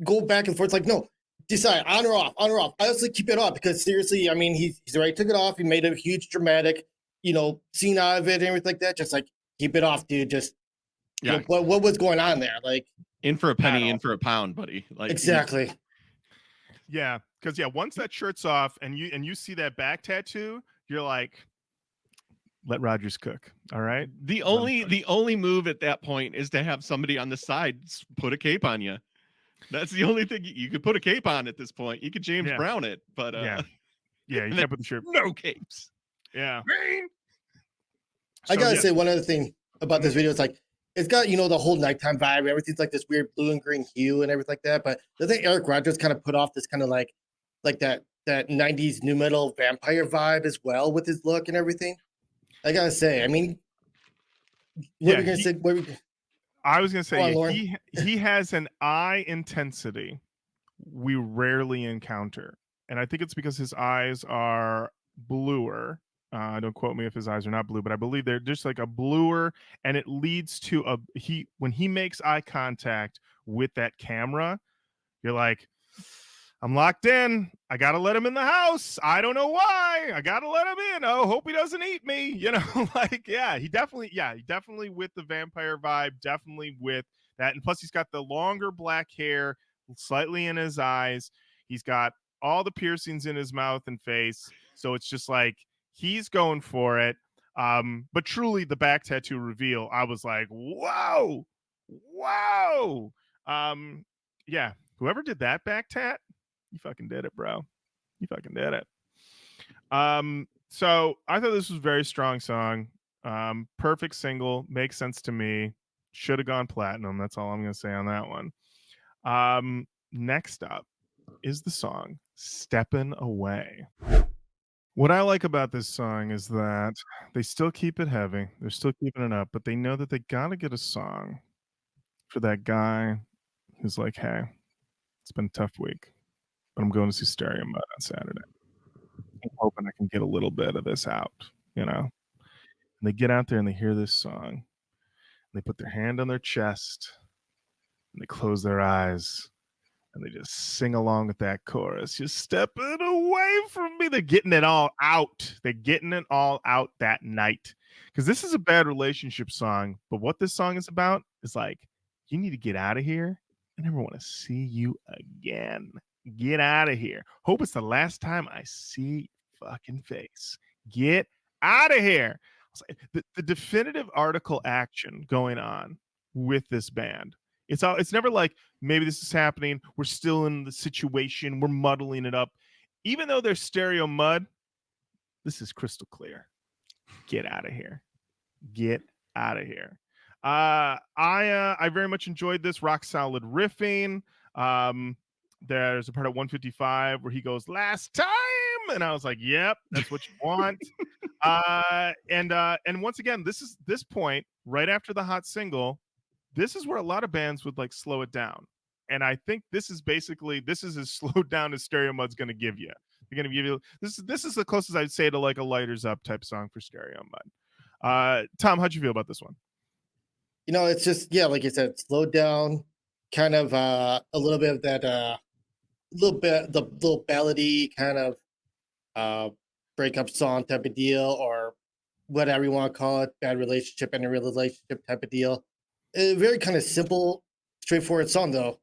go back and forth. Like, no, decide on or off, on or off. I also keep it off because seriously, I mean, he's already took it off. He made a huge dramatic, scene out of it and everything like that. Just like, keep it off, dude. Just, what was going on there? Like, in for a penny, in for a pound, buddy. Like, exactly. Yeah, because once that shirt's off and you see that back tattoo, you're like, let Rogers cook. All right. The only move at that point is to have somebody on the side put a cape on you. That's the only thing you could put a cape on at this point. You could James Brown it, but you can't put the shirt. No capes. Yeah. I gotta say one other thing about this video. It's like, it's got, the whole nighttime vibe. Everything's like this weird blue and green hue and everything like that. But doesn't Erik Rogers kind of put off this kind of like that 90s nu metal vampire vibe as well with his look and everything? I gotta say, I mean, what are we gonna say? I was gonna say on, he has an eye intensity we rarely encounter, and I think it's because his eyes are bluer. Don't quote me if his eyes are not blue, but I believe they're just like a bluer, and it leads to when he makes eye contact with that camera, you're like, I'm locked in. I gotta let him in the house. I don't know why. I gotta let him in. Oh, hope he doesn't eat me. He definitely with the vampire vibe, definitely with that. And plus he's got the longer black hair slightly in his eyes. He's got all the piercings in his mouth and face. So it's just like, he's going for it. But truly the back tattoo reveal, I was like, whoa. Whoever did that back tat, you fucking did it, bro. You fucking did it. So I thought this was a very strong song. Perfect single, makes sense to me. Should have gone platinum. That's all I'm gonna say on that one. Next up is the song Steppin' Away. What I like about this song is that they still keep it heavy. They're still keeping it up, but they know that they gotta get a song for that guy who's like, hey, it's been a tough week, but I'm going to see Stereomud on Saturday. I'm hoping I can get a little bit of this out, And they get out there and they hear this song. And they put their hand on their chest and they close their eyes and they just sing along with that chorus. You're stepping away from me. They're getting it all out. They're getting it all out that night. Because this is a bad relationship song. But what this song is about is like, you need to get out of here. I never want to see you again. Get out of here. Hope it's the last time I see your fucking face. Get out of here. The definitive article action going on with this band. It's never like maybe this is happening. We're still in the situation. We're muddling it up. Even though there's Stereomud, this is crystal clear. Get out of here. Get out of here. I very much enjoyed this rock solid riffing. There's a part at 155 where he goes last time, and I was like, "Yep, that's what you want." And once again, this point right after the hot single. This is where a lot of bands would like slow it down, and I think this is as slowed down as Stereomud's going to give you. They're going to give you this is the closest I'd say to like a lighters up type song for Stereomud. Tom, how'd you feel about this one? It's just, yeah, like you said, slow down, kind of a little bit of that the little ballady kind of breakup song type of deal, or whatever you want to call it, bad relationship and a real relationship type of deal. A very kind of simple, straightforward song though.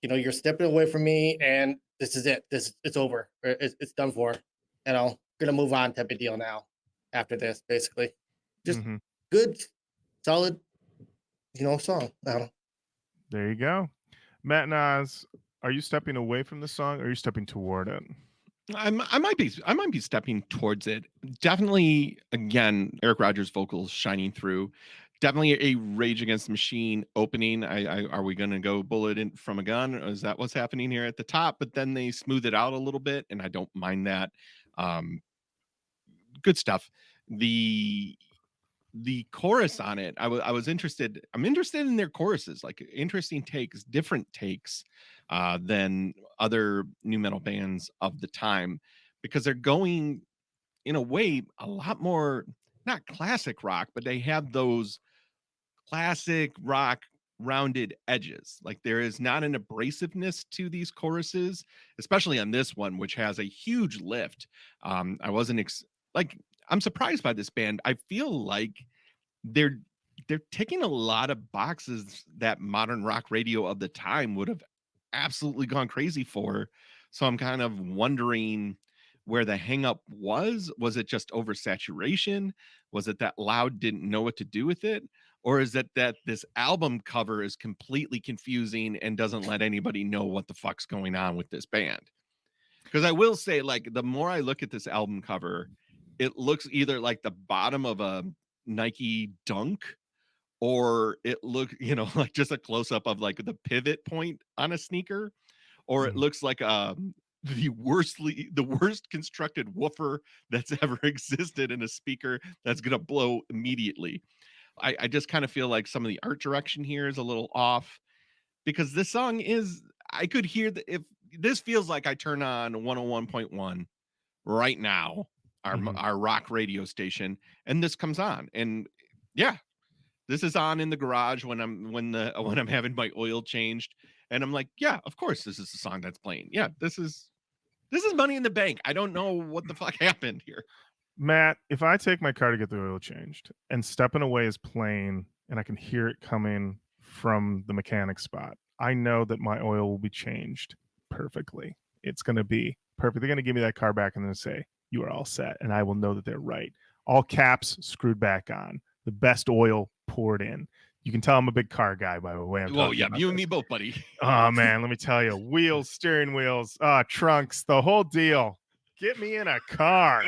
You're stepping away from me and this is it. It's over. It's done for. Gonna move on type of deal now after this, basically. Just good, solid, song. I don't know. There you go. Matt and Oz, are you stepping away from the song or are you stepping toward it? I might be stepping towards it. Definitely, again, Erik Rogers' vocals shining through. Definitely a Rage Against the Machine opening. Are we going to go bullet in from a gun? Or is that what's happening here at the top? But then they smooth it out a little bit, and I don't mind that. Good stuff. The chorus on it, I was interested. I'm interested in their choruses, like interesting takes, different takes than other nu metal bands of the time, because they're going in a way a lot more not classic rock, but they have those classic rock rounded edges. Like there is not an abrasiveness to these choruses, especially on this one, which has a huge lift. I wasn't I'm surprised by this band. I feel like they're ticking a lot of boxes that modern rock radio of the time would have absolutely gone crazy for. So I'm kind of wondering where the hang up was. Was it just oversaturation? Was it that Loud didn't know what to do with it? Or is it that this album cover is completely confusing and doesn't let anybody know what the fuck's going on with this band? Because I will say, like, the more I look at this album cover, it looks either like the bottom of a Nike Dunk, or it look, like just a close up of like the pivot point on a sneaker, or it looks like the worst constructed woofer that's ever existed in a speaker that's gonna blow immediately. I just kind of feel like some of the art direction here is a little off, because this song is, I could hear if this feels like I turn on 101.1 right now, our rock radio station, and this comes on, and yeah, this is on in the garage when I'm having my oil changed, and I'm like, yeah, of course this is the song that's playing. Yeah, this is Money in the Bank. I don't know what the fuck happened here. Matt, if I take my car to get the oil changed and Stepping Away is playing and I can hear it coming from the mechanic spot, I know that my oil will be changed perfectly. It's going to be perfect. They're going to give me that car back and then say, you are all set. And I will know that they're right. All caps screwed back on. The best oil poured in. You can tell I'm a big car guy by the way I'm talking about you this. and me both, buddy. Oh, man, let me tell you. Wheels, steering wheels, trunks, the whole deal. Get me in a car.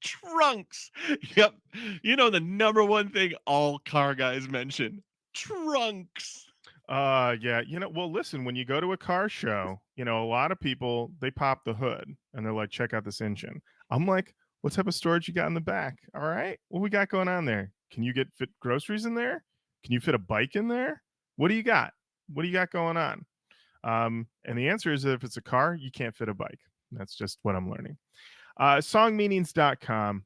Trunks. Yep. The number one thing all car guys mention, trunks. Yeah. Well, listen, when you go to a car show, a lot of people, they pop the hood and they're like, check out this engine. I'm like, what type of storage you got in the back? All right. What we got going on there? Can you fit groceries in there? Can you fit a bike in there? What do you got? What do you got going on? And the answer is that if it's a car, you can't fit a bike. That's just what I'm learning. Songmeanings.com.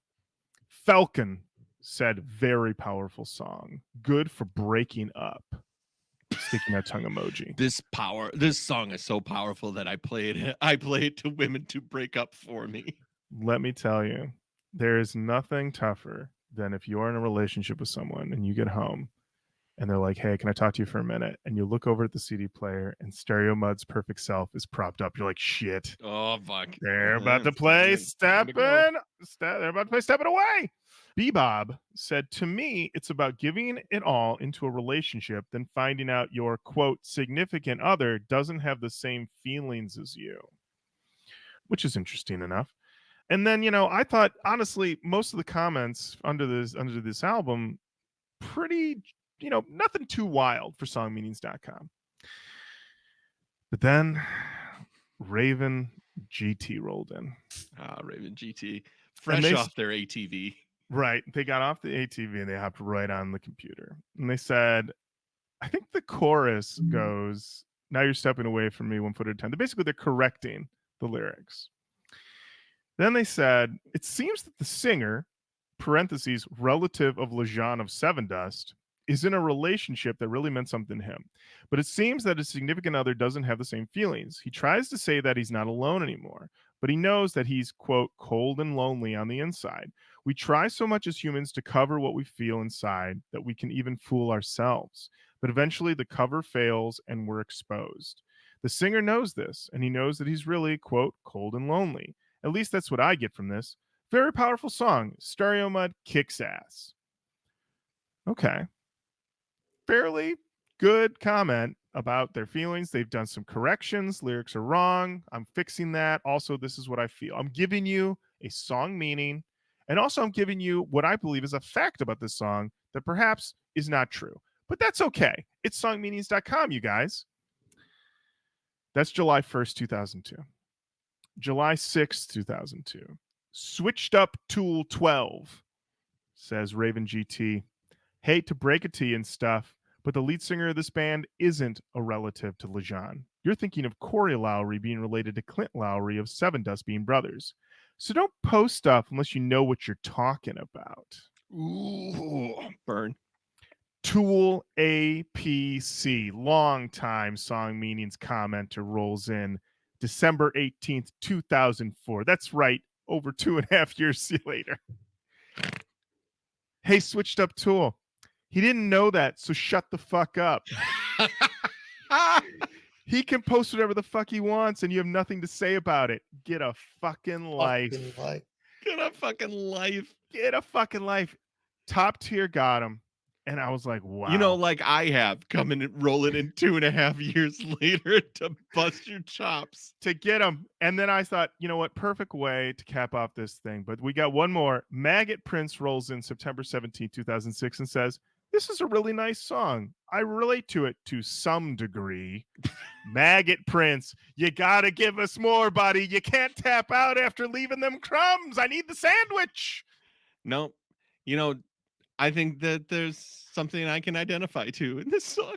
Falcon said, very powerful song. Good for breaking up. Sticking that tongue emoji. This song is so powerful that I play it to women to break up for me. Let me tell you, there is nothing tougher than if you're in a relationship with someone and you get home and they're like, hey, can I talk to you for a minute? And you look over at the CD player and Stereomud's Perfect Self is propped up. You're like, shit, Oh fuck! they're about to It's play time to go. They're about to play Steppin' Away. Bebob said, to me, it's about giving it all into a relationship, then finding out your, quote, significant other doesn't have the same feelings as you, which is interesting enough. And then, I thought, honestly, most of the comments under this album, pretty, nothing too wild for songmeanings.com. But then Raven GT rolled in. Raven GT, fresh off their ATV. Right. They got off the ATV and they hopped right on the computer. And they said, I think the chorus goes, now you're stepping away from me 1 foot at a time. They're correcting the lyrics. Then they said, it seems that the singer, parentheses, relative of Lejean of Sevendust, is in a relationship that really meant something to him. But it seems that his significant other doesn't have the same feelings. He tries to say that he's not alone anymore, but he knows that he's, quote, cold and lonely on the inside. We try so much as humans to cover what we feel inside that we can even fool ourselves. But eventually the cover fails and we're exposed. The singer knows this, and he knows that he's really, quote, cold and lonely. At least that's what I get from this. Very powerful song. Stereomud kicks ass. Okay. Fairly good comment about their feelings. They've done some corrections. Lyrics are wrong. I'm fixing that. Also, this is what I feel. I'm giving you a song meaning. And also, I'm giving you what I believe is a fact about this song that perhaps is not true. But that's okay. It's songmeanings.com, you guys. That's July 1st, 2002. July 6th, 2002. Switched Up Tool 12, says Raven GT. Hate to break it to you and stuff, but the lead singer of this band isn't a relative to Lejean. You're thinking of Corey Lowry being related to Clint Lowry of Sevendust being brothers. So don't post stuff unless you know what you're talking about. Ooh, burn. Tool APC, longtime song meanings commenter, rolls in December 18th, 2004. That's right, over 2.5 years later. Hey, Switched Up Tool. He didn't know that, so shut the fuck up. He can post whatever the fuck he wants, and you have nothing to say about it. Get a fucking life. Get a fucking life. Get a fucking life. Top tier got him. And I was like, wow. You know, like I have coming and rolling in 2.5 years later to bust your chops. To get him. And then I thought, you know what? Perfect way to cap off this thing. But we got one more. Maggot Prince rolls in September 17, 2006 and says, this is a really nice song. I relate to it to some degree. Maggot Prince, you got to give us more, buddy. You can't tap out after leaving them crumbs. I need the sandwich. No, you know, I think that there's something I can identify to in this song.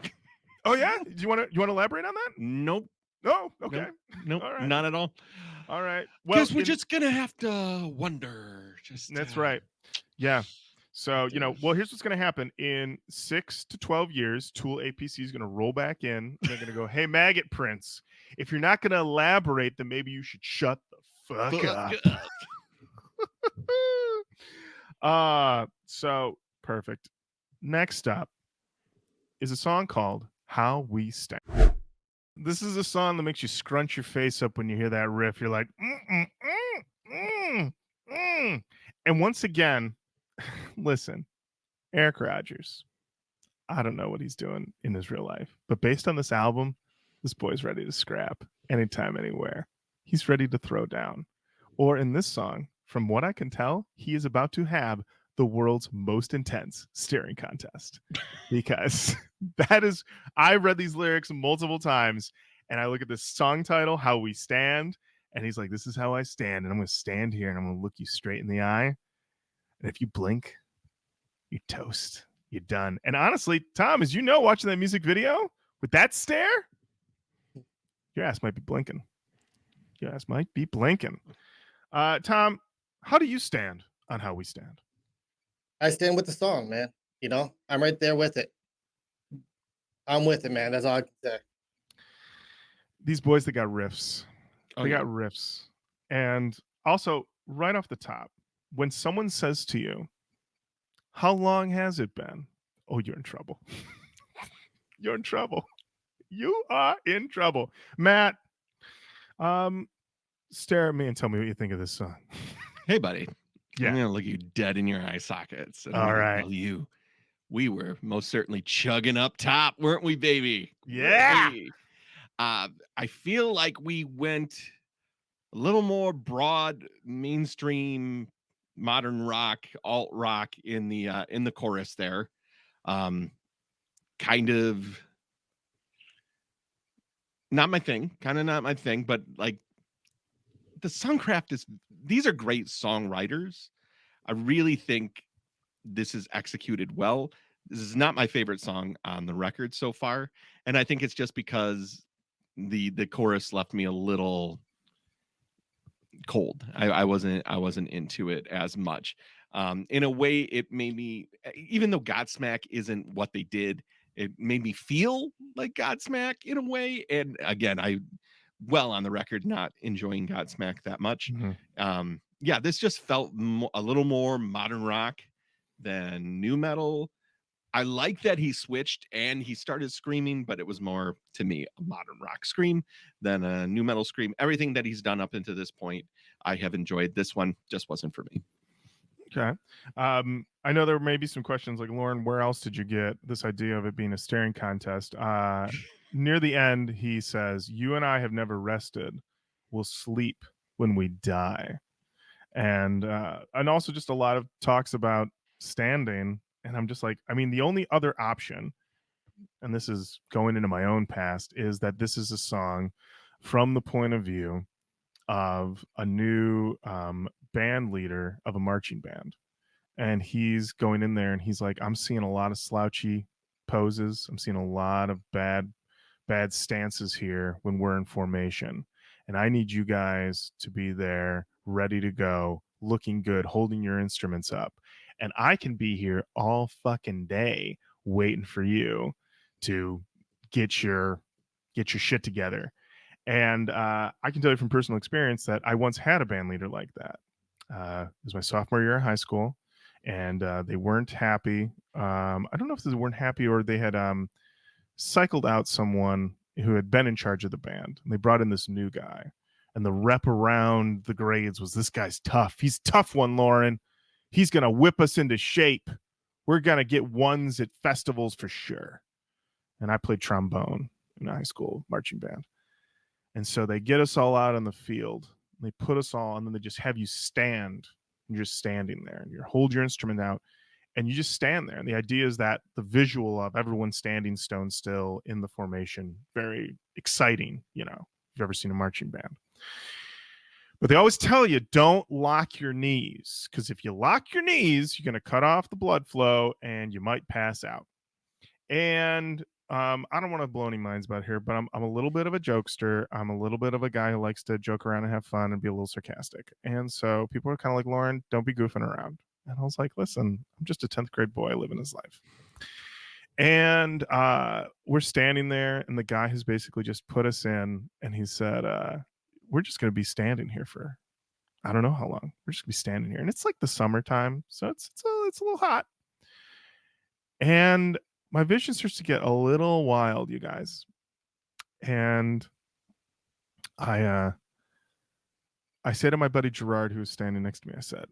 Oh yeah, do you want to elaborate on that? Nope. No. Okay. Nope. All right. Not at all. All right. Well, because we're just gonna have to wonder. That's right. Yeah. So here's what's gonna happen in 6 to 12 years. Tool APC is gonna roll back in. And they're gonna go, hey, Maggot Prince, if you're not gonna elaborate, then maybe you should shut the fuck up. So perfect. Next up is a song called How We Stand. This is a song that makes you scrunch your face up when you hear that riff. You're like, And once again, listen, Erik Rogers, I don't know what he's doing in his real life, but based on this album, this boy's ready to scrap anytime, anywhere. He's ready to throw down. Or in this song, from what I can tell, he is about to have the world's most intense staring contest, because I read these lyrics multiple times and I look at this song title, How We Stand, and he's like, this is how I stand, and I'm going to stand here and I'm going to look you straight in the eye. And if you blink, you're toast. You're done. And honestly, Tom, as you know, watching that music video with that stare, your ass might be blinking. Tom, how do you stand on How We Stand? I stand with the song, man. I'm right there with it. I'm with it, man. That's all I can say. These boys, they got riffs. Got riffs. And also, right off the top, when someone says to you, how long has it been? Oh, you're in trouble. You're in trouble. You are in trouble. Matt, stare at me and tell me what you think of this song. Hey, buddy. Yeah. I'm gonna look you dead in your eye sockets, and I'm All gonna right. tell you, we were most certainly chugging up top, weren't we, baby? Yeah. Hey. I feel like we went a little more broad, mainstream, modern rock, alt rock in the chorus there. Kind of not my thing, but like the songcraft is, these are great songwriters. I really think this is executed well. This is not my favorite song on the record so far, and I think it's just because the chorus left me a little cold. I wasn't into it as much. In a way, it made me, even though Godsmack isn't what they did, it made me feel like Godsmack in a way. And again, I well on the record not enjoying Godsmack that much. Yeah, this just felt a little more modern rock than nu metal. I like that he switched and he started screaming, but it was more, to me, a modern rock scream than a nu metal scream. Everything that he's done up until this point, I have enjoyed. This one just wasn't for me. Okay. I know there may be some questions like, Lorin, where else did you get this idea of it being a staring contest? Near the end, he says, "You and I have never rested. We'll sleep when we die." And also just a lot of talks about standing. And I'm just like, I mean, the only other option, and this is going into my own past, is that this is a song from the point of view of a new band leader of a marching band. And he's going in there and he's like, I'm seeing a lot of slouchy poses. I'm seeing a lot of bad stances here when we're in formation. And I need you guys to be there, ready to go, looking good, holding your instruments up. And I can be here all fucking day waiting for you to get your shit together. And I can tell you from personal experience that I once had a band leader like that. It was my sophomore year of high school, and they weren't happy. I don't know if they weren't happy or they had cycled out someone who had been in charge of the band. And they brought in this new guy. And the rep around the grades was, this guy's tough. He's a tough one, Lorin. He's going to whip us into shape. We're going to get ones at festivals for sure. And I played trombone in high school marching band. And so they get us all out on the field. They put us all, and then they just have you stand. You're just standing there, and you hold your instrument out, and you just stand there. And the idea is that the visual of everyone standing stone still in the formation, very exciting, you know, if you've ever seen a marching band. But they always tell you, don't lock your knees, because if you lock your knees, you're going to cut off the blood flow, and you might pass out. And I don't want to blow any minds about here, but I'm a little bit of a jokester. I'm a little bit of a guy who likes to joke around and have fun and be a little sarcastic. And so people are kind of like, Lorin, don't be goofing around. And I was like, listen, I'm just a 10th grade boy living his life. And we're standing there, and the guy has basically just put us in, and he said, we're just going to be standing here for, I don't know how long. We're just going to be standing here. And it's like the summertime, so it's a little hot. And my vision starts to get a little wild, you guys. And I say to my buddy Gerard, who was standing next to me, I said,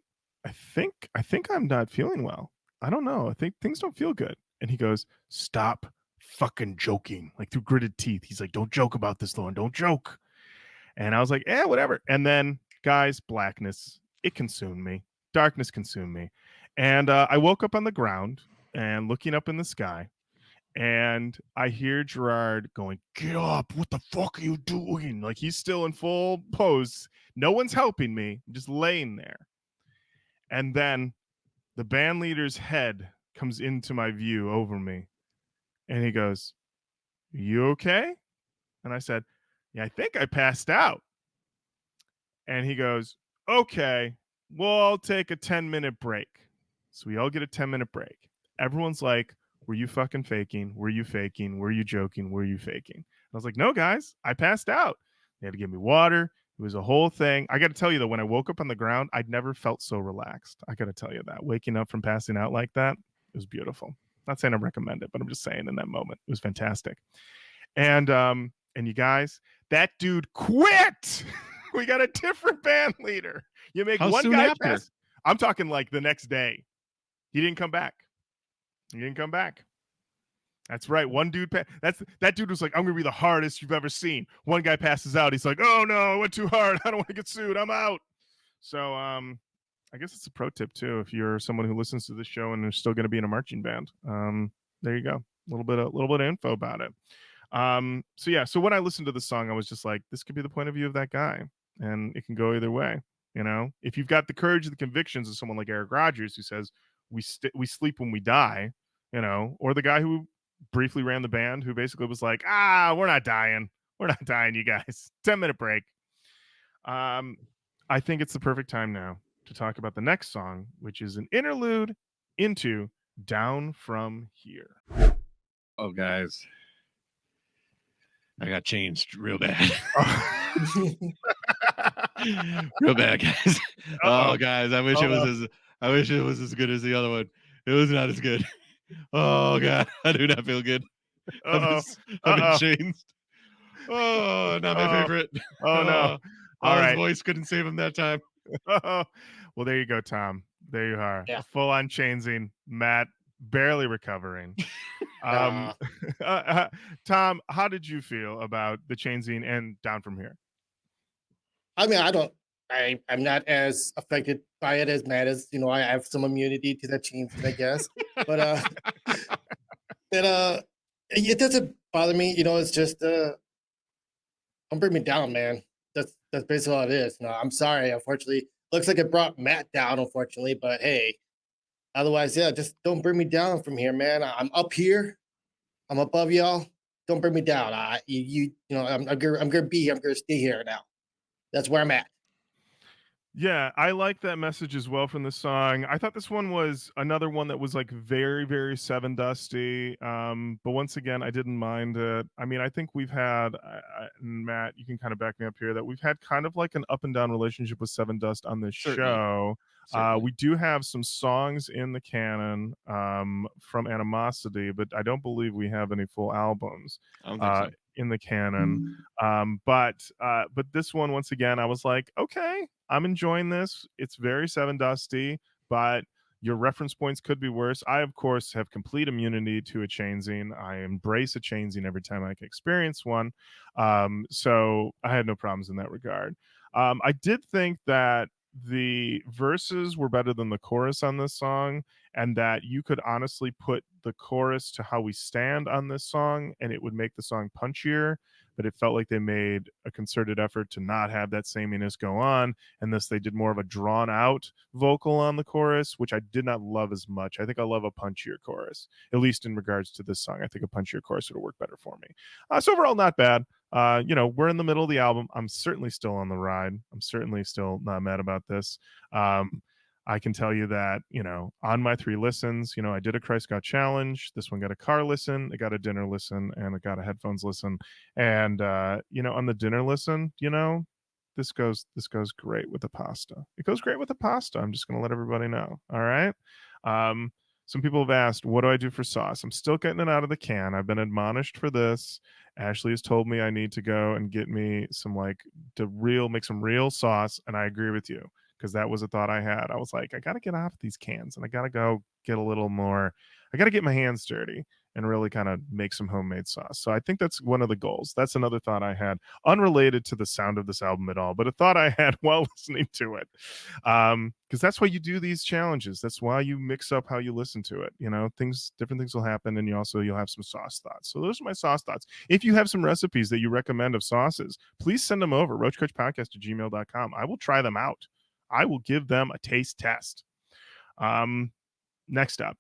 I think I'm not feeling well. I don't know. I think things don't feel good. And he goes, stop fucking joking, like through gritted teeth. He's like, don't joke about this, Lorin. Don't joke. And I was like, whatever. And then, guys, blackness, it consumed me. Darkness consumed me. And I woke up on the ground and looking up in the sky. And I hear Gerard going, get up. What the fuck are you doing? Like, he's still in full pose. No one's helping me. I'm just laying there. And then the band leader's head comes into my view over me. And he goes, you okay? And I said, yeah, I think I passed out. And he goes, okay, well, I'll take a 10-minute break. So we all get a 10-minute break. Everyone's like, were you fucking faking? Were you faking? Were you joking? Were you faking? I was like, no, guys, I passed out. They had to give me water. It was a whole thing. I got to tell you, though, when I woke up on the ground, I'd never felt so relaxed. I got to tell you that. Waking up from passing out like that, it was beautiful. Not saying I recommend it, but I'm just saying in that moment it was fantastic. And you guys, that dude quit. We got a different band leader. You make How one soon guy after? pass. I'm talking like the next day. He didn't come back. That's right. One dude. That dude was like, "I'm gonna be the hardest you've ever seen." One guy passes out. He's like, "Oh no, I went too hard. I don't want to get sued. I'm out." So I guess it's a pro tip too. If you're someone who listens to this show and is still going to be in a marching band, there you go. A little bit of info about it. So when I listened to the song, I was just like, this could be the point of view of that guy, and it can go either way. If you've got the courage and the convictions of someone like Erik Rogers, who says we sleep when we die, or the guy who briefly ran the band, who basically was like, we're not dying, you guys. 10-minute break. I think it's the perfect time now to talk about the next song, which is an interlude into Down From Here. Oh, guys, I got changed real bad. Real bad, guys. Oh, guys, I wish it was as good as the other one. It was not as good. Oh God, I do not feel good. I've been changed. Oh, not my favorite. Oh no. All All his right. voice couldn't save him that time. Well, there you go, Tom. There you are. Yeah. Full on changing. Matt barely recovering. Tom, how did you feel about the changing and Down From Here? I mean, I'm not as affected by it as Matt is. I have some immunity to that change, I guess. But it doesn't bother me. It's just don't bring me down, man. That's basically all it is. No, I'm sorry. Unfortunately, looks like it brought Matt down. Unfortunately, but hey, otherwise, yeah, just don't bring me down from here, man. I'm up here. I'm above y'all. Don't bring me down. I'm gonna be here. I'm gonna stay here now. That's where I'm at. Yeah, I like that message as well from the song. I thought this one was another one that was like very, very Seven Dusty. But once again, I didn't mind it. I mean, I think we've had, Matt, you can kind of back me up here, that we've had kind of like an up and down relationship with Seven Dust on this Certainly. show. Certainly. We do have some songs in the canon from Animosity, but I don't believe we have any full albums I don't think so. in the canon. But this one, once again, I was like, okay, I'm enjoying this. It's very Seven Dusty, but your reference points could be worse. I, of course, have complete immunity to a chainsing. I embrace a chainsing every time I can experience one. So I had no problems in that regard. I did think that the verses were better than the chorus on this song, and that you could honestly put the chorus to How We Stand on this song and it would make the song punchier, but it felt like they made a concerted effort to not have that sameness go on, and thus they did more of a drawn out vocal on the chorus, which I did not love as much. I think I love a punchier chorus, at least in regards to this song. I think a punchier chorus would have worked better for me. So overall, not bad. We're in the middle of the album. I'm certainly still on the ride. I'm certainly still not mad about this. I can tell you that, on my 3 listens, I did a Christ God challenge. This one got a car listen, it got a dinner listen, and it got a headphones listen. And, on the dinner listen, this goes great with the pasta. It goes great with the pasta. I'm just going to let everybody know. All right. Some people have asked, what do I do for sauce? I'm still getting it out of the can. I've been admonished for this. Ashley has told me I need to go and get me some make some real sauce. And I agree with you, because that was a thought I had. I was like, I got to get off these cans and I got to go get a little more. I got to get my hands dirty and really kind of make some homemade sauce. So I think that's one of the goals. That's another thought I had, unrelated to the sound of this album at all, but a thought I had while listening to it. Because that's why you do these challenges. That's why you mix up how you listen to it. Different things will happen, and you'll have some sauce thoughts. So those are my sauce thoughts. If you have some recipes that you recommend of sauces, please send them over, roachkoachpodcast@gmail.com. I will try them out. I will give them a taste test. Next up,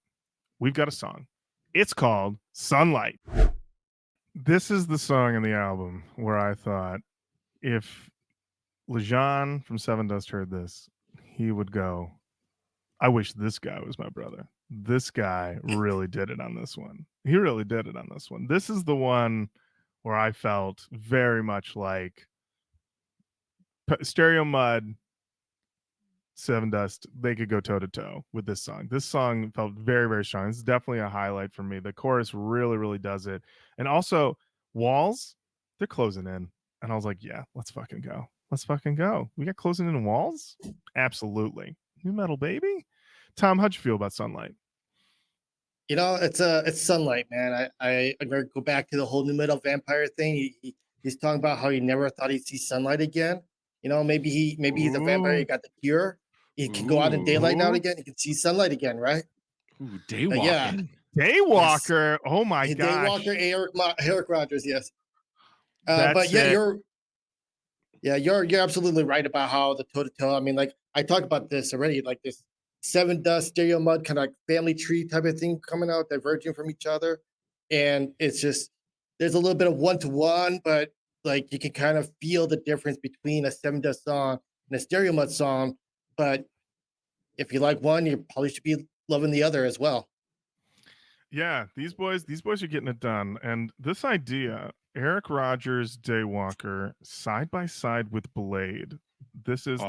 we've got a song. It's called Sunlight. This is the song in the album where I thought, if Lejean from Seven Dust heard this, he would go, I wish this guy was my brother. This guy really did it on this one. He really did it on this one. This is the one where I felt very much like Stereomud Seven Dust, they could go toe to toe with this song. This song felt very, very strong. This is definitely a highlight for me. The chorus really, really does it. And also, Walls, they're closing in. And I was like, yeah, let's fucking go. Let's fucking go. We got closing in Walls? Absolutely. Nu-Metal, baby. Tom, how'd you feel about Sunlight? It's Sunlight, man. I'm gonna go back to the whole Nu-Metal vampire thing. He's talking about how he never thought he'd see sunlight again. Maybe he's a vampire. He got the cure. He can go out in daylight now and again. He can see sunlight again, right? Ooh, daywalking. Yeah. Daywalker. Yes. Oh my gosh. Daywalker, Erik Rogers. Yes. But yeah, you're absolutely right about how the toe to toe. I mean, like I talked about this already, like this Seven Dust, Stereomud kind of like family tree type of thing coming out, diverging from each other, and it's just there's a little bit of one to one, but like you can kind of feel the difference between a Seven Dust song and a Stereomud song. But if you like one, you probably should be loving the other as well. Yeah, these boys are getting it done. And this idea, Erik Rogers, Daywalker, side by side with Blade. This is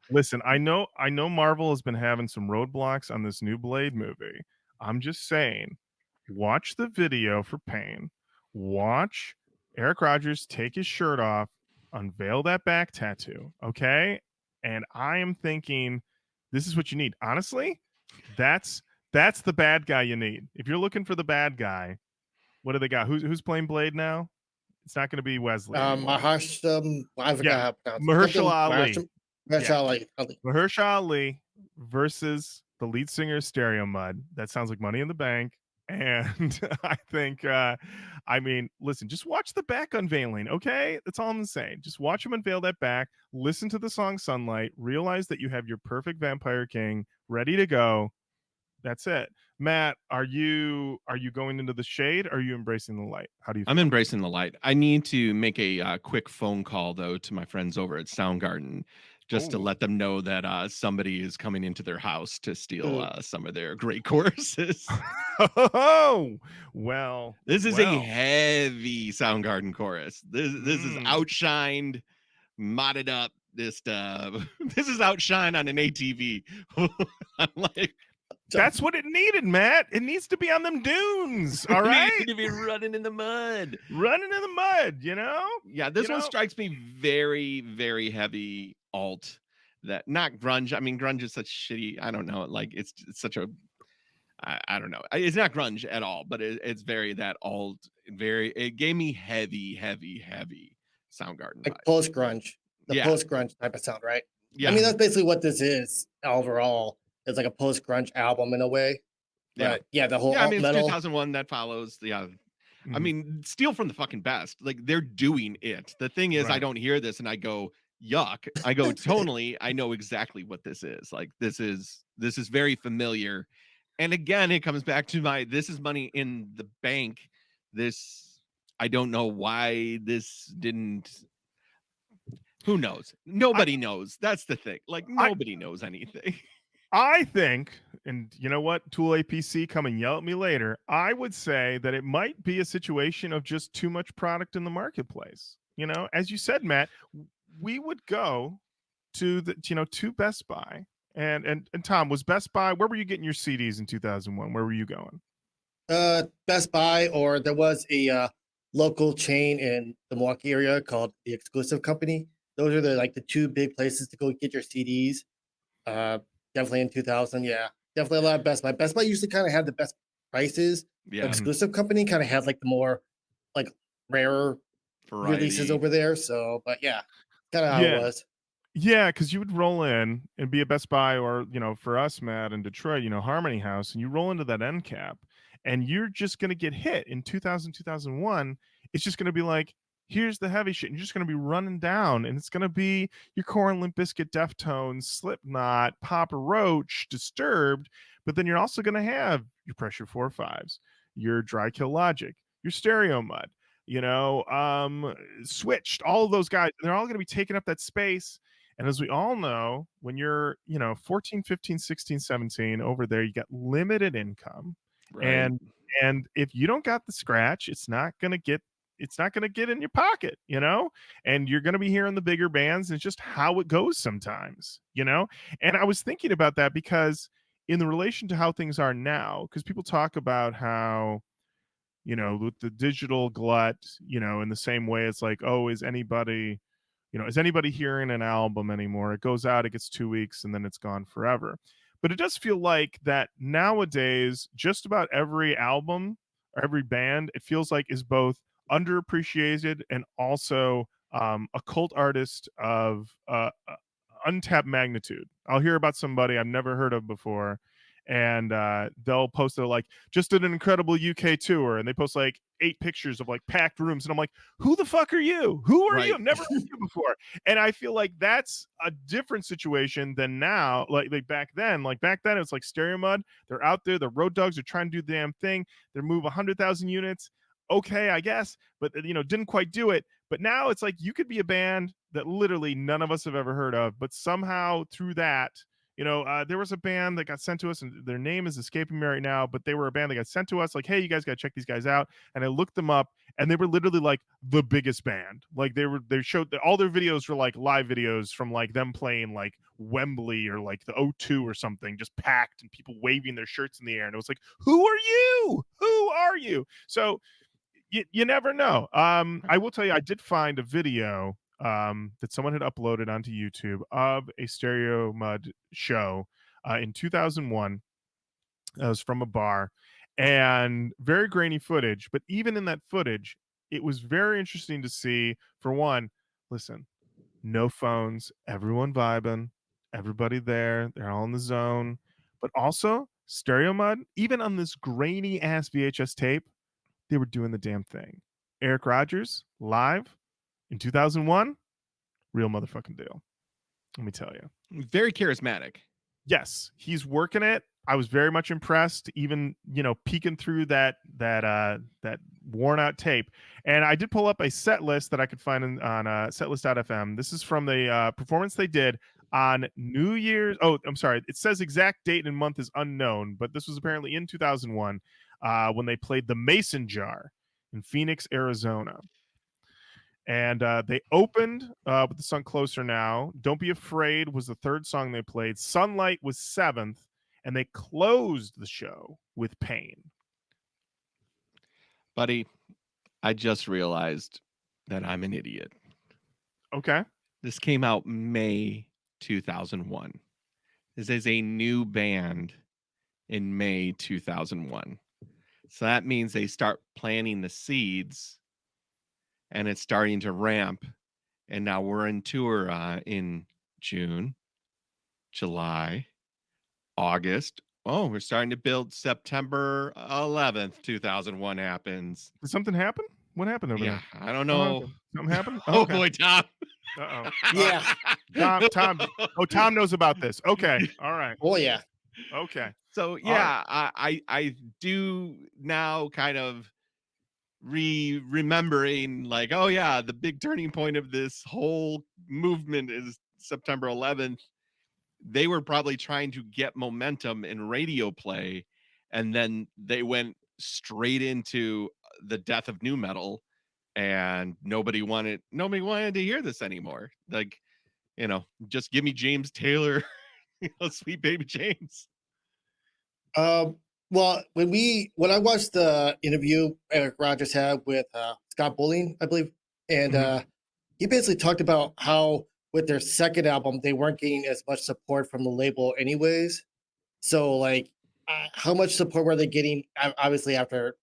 listen. I know Marvel has been having some roadblocks on this new Blade movie. I'm just saying, watch the video for Pain. Watch Erik Rogers take his shirt off, unveil that back tattoo. Okay. And I am thinking this is what you need. Honestly, that's the bad guy you need. If you're looking for the bad guy, what do they got? Who's playing Blade now? It's not going to be Wesley. Mahershala Ali. Mahershala Ali versus the lead singer of Stereomud. That sounds like Money in the Bank. And I think, listen, just watch the back unveiling, okay? That's all I'm saying. Just watch him unveil that back. Listen to the song Sunlight. Realize that you have your perfect vampire king ready to go. That's it. Matt, are you going into the shade? Or are you embracing the light? How do you feel? I'm embracing the light. I need to make a quick phone call, though, to my friends over at Soundgarden, just to let them know that somebody is coming into their house to steal some of their great choruses. Oh, well. This is a heavy Soundgarden chorus. This is outshined, modded up. This is outshine on an ATV. I'm like, that's what it needed, Matt. It needs to be on them dunes. All right. It needs to be running in the mud. Yeah, this one strikes me very, very heavy alt. That not grunge. I mean, grunge is such shitty. I don't know. Like it's such a. I don't know. It's not grunge at all, but it's very that alt. It gave me heavy Soundgarden. Like post grunge, post grunge type of sound, right? Yeah. I mean, that's basically what this is overall. It's like a post grunge album in a way. But the whole I mean, metal. 2001 that follows. Yeah. I mean, steal from the fucking best. Like they're doing it. The thing is, I don't hear this and I go, yuck. I go, tonally, I know exactly what this is. Like this is very familiar. And again, it comes back to this is Money in the Bank. I don't know why this didn't. Who knows? Nobody knows. That's the thing. Like nobody knows anything. I think, and you know what, Tool APC, come and yell at me later. I would say that it might be a situation of just too much product in the marketplace. As you said, Matt, we would go to to Best Buy, and Tom, was Best Buy? Where were you getting your CDs in 2001? Where were you going? Best Buy, or there was a local chain in the Milwaukee area called the Exclusive Company. Those are the two big places to go get your CDs. Definitely in 2000, definitely a lot of Best Buy. Best Buy usually kind of had the best prices. Yeah. The Exclusive Company kind of had the more rarer releases over there. So, but kind of how it was. Yeah, because you would roll in and be a Best Buy, or for us, Matt, in Detroit, Harmony House, and you roll into that end cap, and you're just going to get hit in 2000, 2001. It's just going to be like, here's the heavy shit. You're just going to be running down, and it's going to be your Korn, Limp Bizkit, Deftones, Slipknot, Papa Roach, Disturbed. But then you're also going to have your Pressure 4-5s, your Dry Kill Logic, your Stereomud, Switched. All of those guys, they're all going to be taking up that space. And as we all know, when you're 14, 15, 16, 17 over there, you got limited income. Right. And if you don't got the scratch, it's not going to get it's not going to get in your pocket, you know, and you're going to be hearing the bigger bands. And it's just how it goes sometimes, you know. And I was thinking about that because in the relation to how things are now, because people talk about how, you know, with the digital glut, you know, in the same way it's like, oh, is anybody hearing an album anymore? It goes out, it gets 2 weeks, and then it's gone forever. But it does feel like that nowadays, just about every album or every band, it feels like, is both underappreciated and also a cult artist of untapped magnitude. I'll hear about somebody I've never heard of before, and they'll post, they're like, just did an incredible UK tour, and they post like 8 pictures of like packed rooms, and I'm like, who the fuck are you? Who are Right. you? I've never heard you before. And I feel like that's a different situation than now. Like back then, it's like Stereomud. They're out there, the road dogs are trying to do the damn thing. They move 100,000 units. Okay, I guess, but you know, didn't quite do it. But now it's like you could be a band that literally none of us have ever heard of, but somehow through that, you know, there was a band that got sent to us, and their name is escaping me right now, but they were a band that got sent to us, like, hey, you guys got to check these guys out. And I looked them up, and they were literally like the biggest band. Like they showed that all their videos were like live videos from like them playing like Wembley or like the O2 or something, just packed and people waving their shirts in the air. And it was like, who are you? Who are you? So you never know. I will tell you, I did find a video that someone had uploaded onto YouTube of a Stereomud show in 2001. It was from a bar, and very grainy footage. But even in that footage, it was very interesting to see. For one, listen, no phones, everyone vibing, everybody there, they're all in the zone. But also, Stereomud, even on this grainy ass VHS tape, they were doing the damn thing. Erik Rogers live in 2001, real motherfucking deal. Let me tell you. Very charismatic. Yes, he's working it. I was very much impressed, even, you know, peeking through that worn out tape. And I did pull up a set list that I could find on setlist.fm. This is from the performance they did on New Year's. Oh, I'm sorry. It says exact date and month is unknown, but this was apparently in 2001 when they played the Mason Jar in Phoenix, Arizona. And they opened with the song Closer Now. Don't Be Afraid was the third song they played. Sunlight was 7th. And they closed the show with Pain. Buddy, I just realized that I'm an idiot. Okay. This came out May 2001. This is a new band in May 2001. So that means they start planting the seeds, and it's starting to ramp. And now we're in tour in June, July, August. Oh, we're starting to build. September 11th, 2001 happens. Did something happen? What happened over Yeah, there? I don't know. Something happened? Oh, Okay. boy, Tom. Uh-oh. Yeah. Tom. Oh, Tom knows about this. Okay. All right. Oh yeah. Okay. So yeah, I do now kind of remembering, like, oh yeah, the big turning point of this whole movement is September 11th. They were probably trying to get momentum in radio play, and then they went straight into the death of nu metal, and nobody wanted to hear this anymore. Like, you know, just give me James Taylor, you know, Sweet Baby James. Well, when I watched the interview Erik Rogers had with Scott Bowling, I believe, and he basically talked about how with their second album they weren't getting as much support from the label, anyways. So, like, how much support were they getting? Obviously, after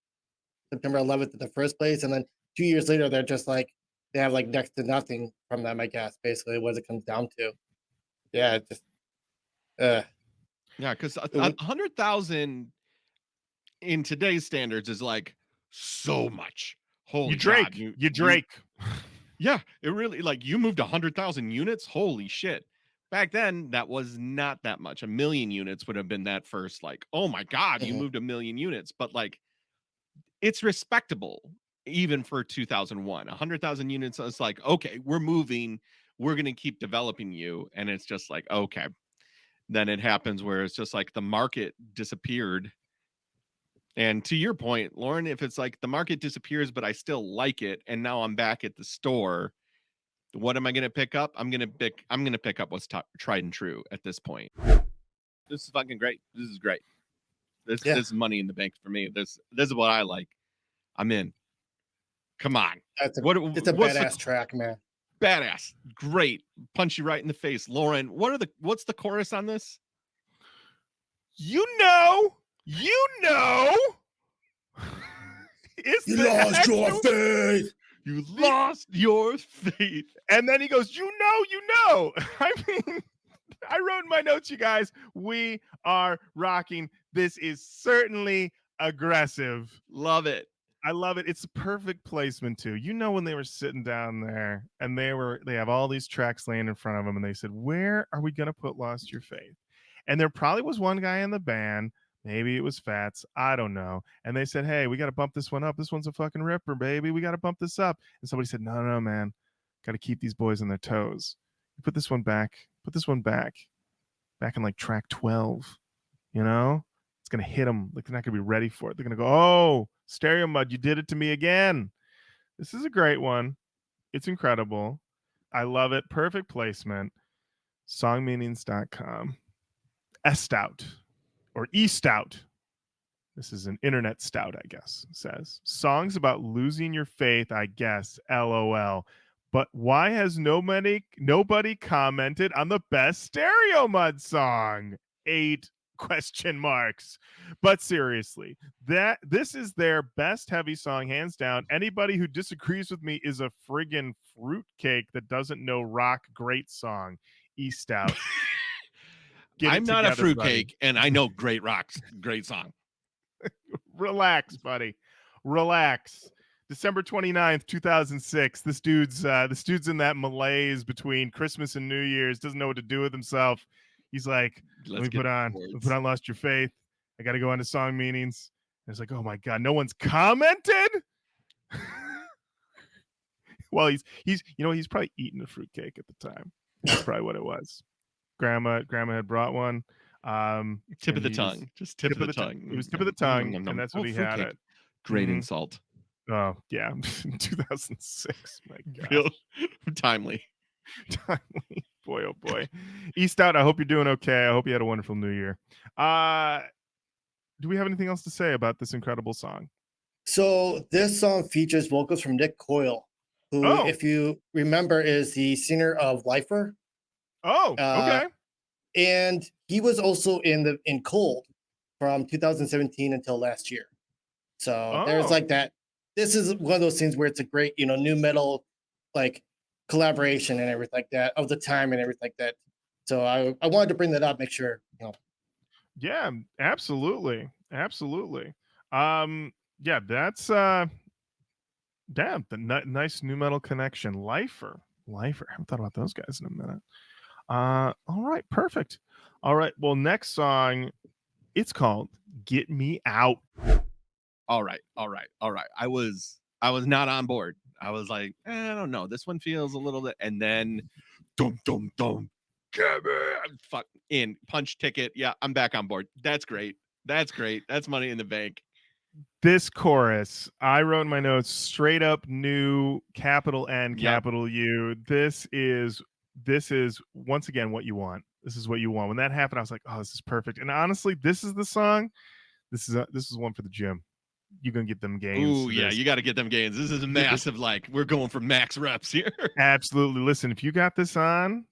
September 11th in the first place, and then 2 years later, they're just like they have like next to nothing from them. I guess basically what it comes down to. Yeah, it just. Yeah, because 100,000 in today's standards is like so much. Holy God, you Drake. Yeah, it really, like, you moved 100,000 units. Holy shit! Back then, that was not that much. 1 million units would have been that first. Like, oh my God, you moved 1 million units. But like, it's respectable even for 2001. 100,000 units. It's like, okay, we're moving. We're gonna keep developing you, and it's just like, okay. Then it happens where it's just like the market disappeared, And to your point, Lorin, if it's like the market disappears, but I still like it, and now I'm back at the store, what am I going to pick up? I'm going to pick up what's tried and true at this point. This is fucking great. This is great. This is money in the bank for me. This is what I like. I'm in. Come on. It's a badass track, man. Badass. Great. Punch you right in the face. Lorin, what's the chorus on this? You know. You lost your faith. You lost your faith. And then he goes, you know. I mean, I wrote in my notes, you guys, we are rocking. This is certainly aggressive. Love it. I love it. It's a perfect placement too. You know, when they were sitting down there and they have all these tracks laying in front of them and they said, where are we going to put Lost Your Faith? And there probably was one guy in the band. Maybe it was Fats. I don't know. And they said, hey, we got to bump this one up. This one's a fucking ripper, baby. We got to bump this up. And somebody said, no, man. Got to keep these boys on their toes. You put this one back. Put this one back in like track 12. You know? It's going to hit them. Like they're not going to be ready for it. They're going to go, oh, Stereomud, you did it to me again. This is a great one. It's incredible. I love it. Perfect placement. Songmeanings.com. S-Stout. Or E-Stout. This is an internet stout, I guess, says. Songs about losing your faith, I guess, LOL. But why has nobody commented on the best Stereomud song? 8 question marks. But seriously, this is their best heavy song, hands down. Anybody who disagrees with me is a friggin' fruitcake that doesn't know rock. Great song. E-Stout. I'm not a fruitcake, and I know great rocks. Great song. Relax, buddy. Relax. December 29th, 2006. This dude's in that malaise between Christmas and New Year's. Doesn't know what to do with himself. He's like, let me put on Lost Your Faith. I got to go on to Song Meanings. And it's like, oh my God, no one's commented. Well, he's probably eating a fruitcake at the time. That's probably what it was. Grandma had brought one. Tip of the tongue. Just tip of the tongue. It was tip of the tongue, and that's what he had it. Great insult. Oh, yeah. 2006. My God. Real timely. Boy, oh boy. E-Stout, I hope you're doing okay. I hope you had a wonderful New Year. Do we have anything else to say about this incredible song? So this song features vocals from Nick Coyle, who, if you remember, is the singer of Lifer. Oh, okay. And he was also in Cold from 2017 until last year. So there's like that. This is one of those things where it's a great, nu metal like collaboration and everything like that of the time and everything like that. So I wanted to bring that up, make sure, Yeah, absolutely. Yeah, that's damn, nice Nu-Metal connection. Lifer. I haven't thought about those guys in a minute. All right, perfect. All right, well, next song, it's called Get Me Out. All right. I was not on board. I was like, I don't know. This one feels a little bit, and then dum get me fuck in punch ticket. Yeah, I'm back on board. That's great. That's money in the bank. This chorus, I wrote in my notes, straight up new capital N, capital U. This is once again what you want. This is what you want. When that happened, I was like, oh, this is perfect. And honestly, this is the song. This is one for the gym. You're gonna get them gains. Ooh, yeah, you got to get them gains. This is a massive, like, we're going for max reps here. Absolutely. Listen, if you got this on,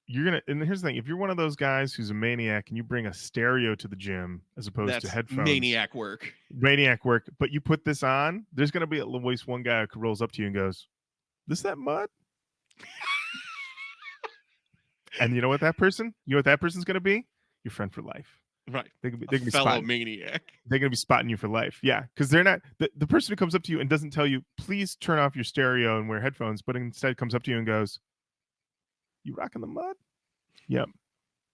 you're gonna. And here's the thing: if you're one of those guys who's a maniac and you bring a stereo to the gym as opposed to headphones, maniac work. But you put this on, there's gonna be at least one guy who rolls up to you and goes, "This that mud?" And you know what that person's gonna be? Your friend for life. Right. They can be fellow maniac. They're going to be spotting you for life. Yeah. Because they're not the person who comes up to you and doesn't tell you, please turn off your stereo and wear headphones, but instead comes up to you and goes, you rocking the mud? Yep.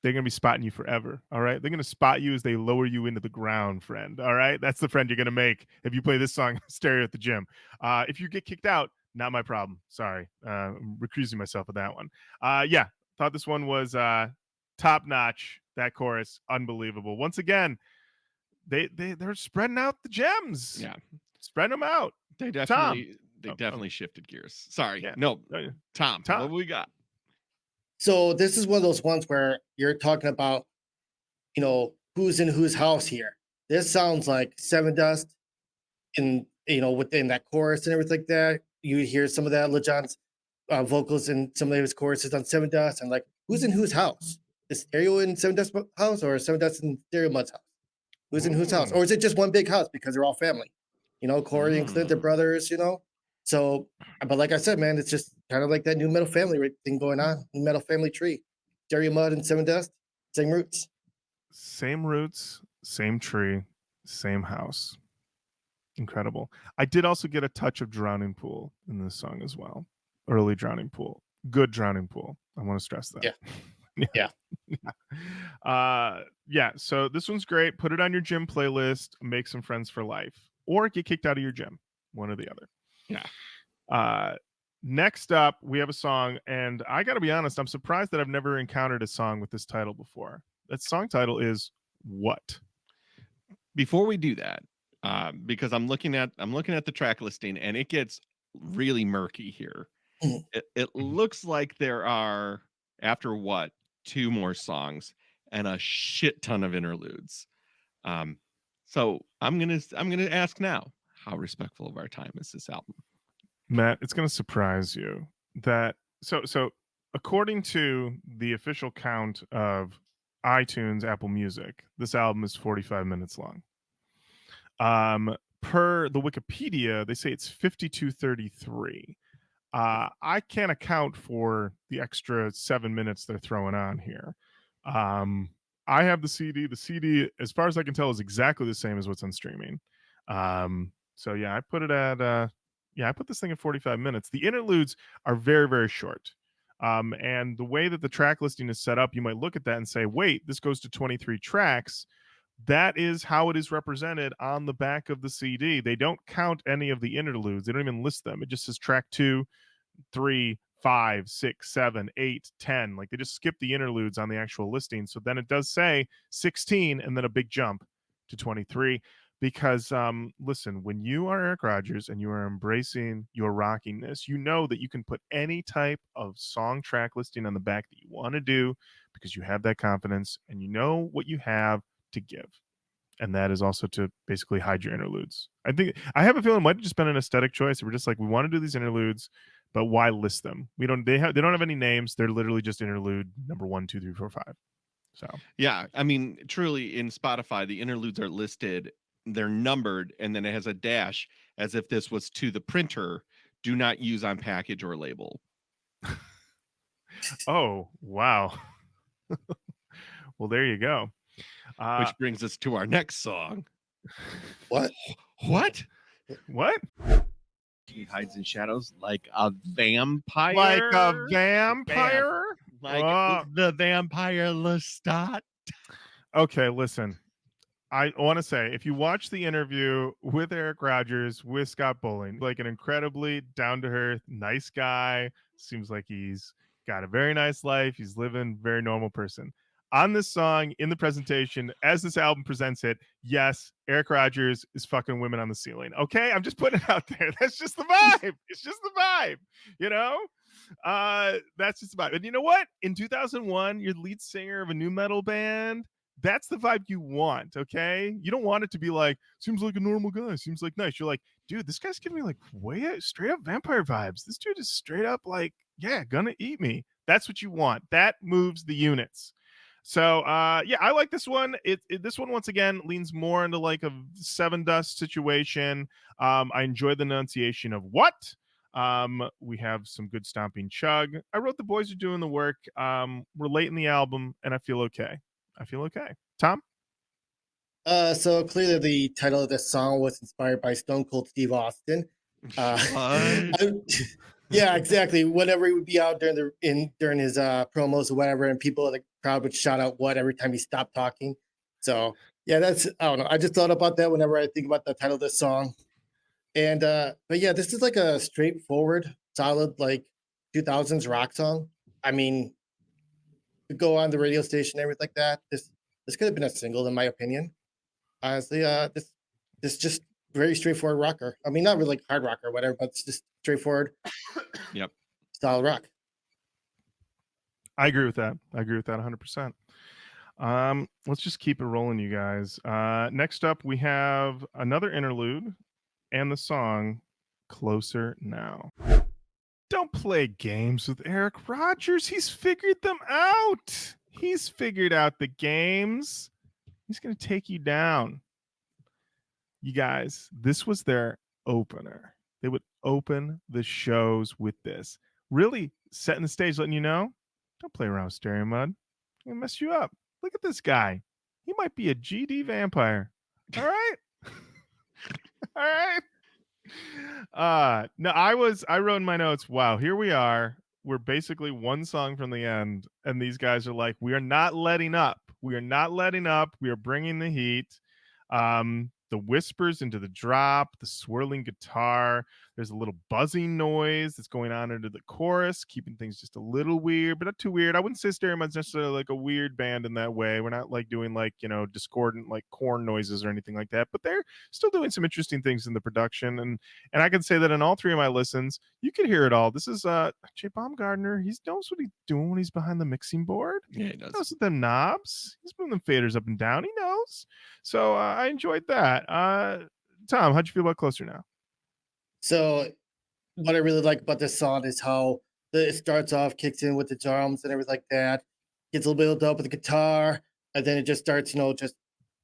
They're going to be spotting you forever. All right. They're going to spot you as they lower you into the ground, friend. All right. That's the friend you're going to make if you play this song stereo at the gym. If you get kicked out, not my problem. Sorry. I'm recusing myself of that one. Yeah. Thought this one was top notch. That chorus, unbelievable. Once again, they're spreading out the gems. Yeah, Spreading them out. they Tom. definitely shifted gears. Sorry, Yeah. no, Yeah. Tom, Tom. what we got? So this is one of those ones where you're talking about, who's in whose house here. This sounds like Seven Dust in, within that chorus and everything like that. You hear some of that LeJohn's vocals and some of his choruses on Seven Dust, and like, who's in whose house? Is Stereo in Seven Dust's house, or Seven Dust in Stereomud's house? Who's in whose house? Or is it just one big house because they're all family? Corey and Clint, they're brothers, So, but like I said, man, it's just kind of like that Nu-Metal family thing going on. Nu-Metal family tree. Stereomud and Seven Dust, same roots. Same roots, same tree, same house. Incredible. I did also get a touch of Drowning Pool in this song as well. Early Drowning Pool. Good Drowning Pool. I want to stress that. Yeah. Yeah. So this one's great. Put it on your gym playlist. Make some friends for life, or get kicked out of your gym. One or the other. Yeah. Next up, we have a song, and I got to be honest, I'm surprised that I've never encountered a song with this title before. That song title is What? Before we do that, because I'm looking at the track listing, and it gets really murky here. It looks like there are, after What, 2 more songs and a shit ton of interludes. So I'm gonna ask now, how respectful of our time is this album? Matt, it's going to surprise you that so according to the official count of iTunes, Apple Music, this album is 45 minutes long. Per the Wikipedia, they say it's 52:33. I can't account for the extra 7 minutes they're throwing on here. I have the CD. The CD, as far as I can tell, is exactly the same as what's on streaming. So yeah, I put it at I put this thing at 45 minutes. The interludes are very, very short. And the way that the track listing is set up, you might look at that and say, wait, this goes to 23 tracks. That is how it is represented on the back of the CD. They don't count any of the interludes. They don't even list them. It just says track 2, 3, 5, 6, 7, 8, 10. Like they just skip the interludes on the actual listing. So then it does say 16 and then a big jump to 23. Because listen, when you are Erik Rogers and you are embracing your rockiness, you know that you can put any type of song track listing on the back that you want to do because you have that confidence and you know what you have to give. And that is also to basically hide your interludes. I have a feeling it might have just been an aesthetic choice. We're just like, we want to do these interludes, but why list them? They don't have any names. They're literally just interlude number 1, 2, 3, 4, 5. So yeah, I mean, truly in Spotify, the interludes are listed. They're numbered, and then it has a dash as if this was to the printer. Do not use on package or label. Oh, wow. Well, there you go. Which brings us to our next song. What? What? What? He hides in shadows like a vampire. Like a vampire? Like the vampire Lestat. Okay, listen. I want to say, if you watch the interview with Erik Rogers with Scott Bowling, like an incredibly down-to-earth, nice guy, seems like he's got a very nice life. He's living very normal person. On this song, in the presentation, as this album presents it, yes, Erik Rogers is fucking women on the ceiling. Okay, I'm just putting it out there. That's just the vibe. It's just the vibe, That's just the vibe. And you know what? In 2001, you're the lead singer of a nu metal band. That's the vibe you want, okay? You don't want it to be like, seems like a normal guy, seems like nice. You're like, dude, this guy's giving me like way straight up vampire vibes. This dude is straight up like, yeah, gonna eat me. That's what you want. That moves the units. So yeah, I like this one. This one once again leans more into like a Seven Dust situation. I enjoy the enunciation of what. We have some good stomping chug. I wrote The Boys Are Doing the Work. We're late in the album, and I feel okay. Tom? So clearly the title of this song was inspired by Stone Cold Steve Austin. Yeah, exactly. Whenever he would be out during his promos or whatever, and people in the crowd would shout out "what" every time he stopped talking. So yeah, I don't know. I just thought about that whenever I think about the title of this song. And but yeah, this is like a straightforward, solid like 2000s rock song. I mean, to go on the radio station and everything like that. This could have been a single, in my opinion. honestly, this just very straightforward rocker. I mean, not really like hard rock or whatever, but it's just straightforward Yep. style rock. I agree with that. I agree with that 100%. Let's just keep it rolling, you guys. Next up, we have another interlude and the song Closer Now. Don't play games with Erik Rogers. He's figured them out. He's figured out the games. He's going to take you down. You guys, this was their opener. They would open the shows with this. Really setting the stage, letting you know, don't play around with Stereomud. He'll mess you up. Look at this guy. He might be a GD vampire. All right. All right. No, I wrote in my notes, wow, here we are. We're basically one song from the end, and these guys are like, we are not letting up. We are not letting up. We are bringing the heat. The whispers into the drop, the swirling guitar. There's a little buzzing noise that's going on into the chorus, keeping things just a little weird, but not too weird. I wouldn't say Stereomud's necessarily like a weird band in that way. We're not like doing like, discordant like corn noises or anything like that, but they're still doing some interesting things in the production. And I can say that in all three of my listens, you can hear it all. This is Jay Baumgartner. He knows what he's doing when he's behind the mixing board. Yeah, he He does. knows the knobs. He's moving them faders up and down. He knows. So I enjoyed that. Tom, how'd you feel about Closer Now? So what I really like about this song is how it starts off, kicks in with the drums and everything like that, gets a little build up with the guitar, and then it just starts, just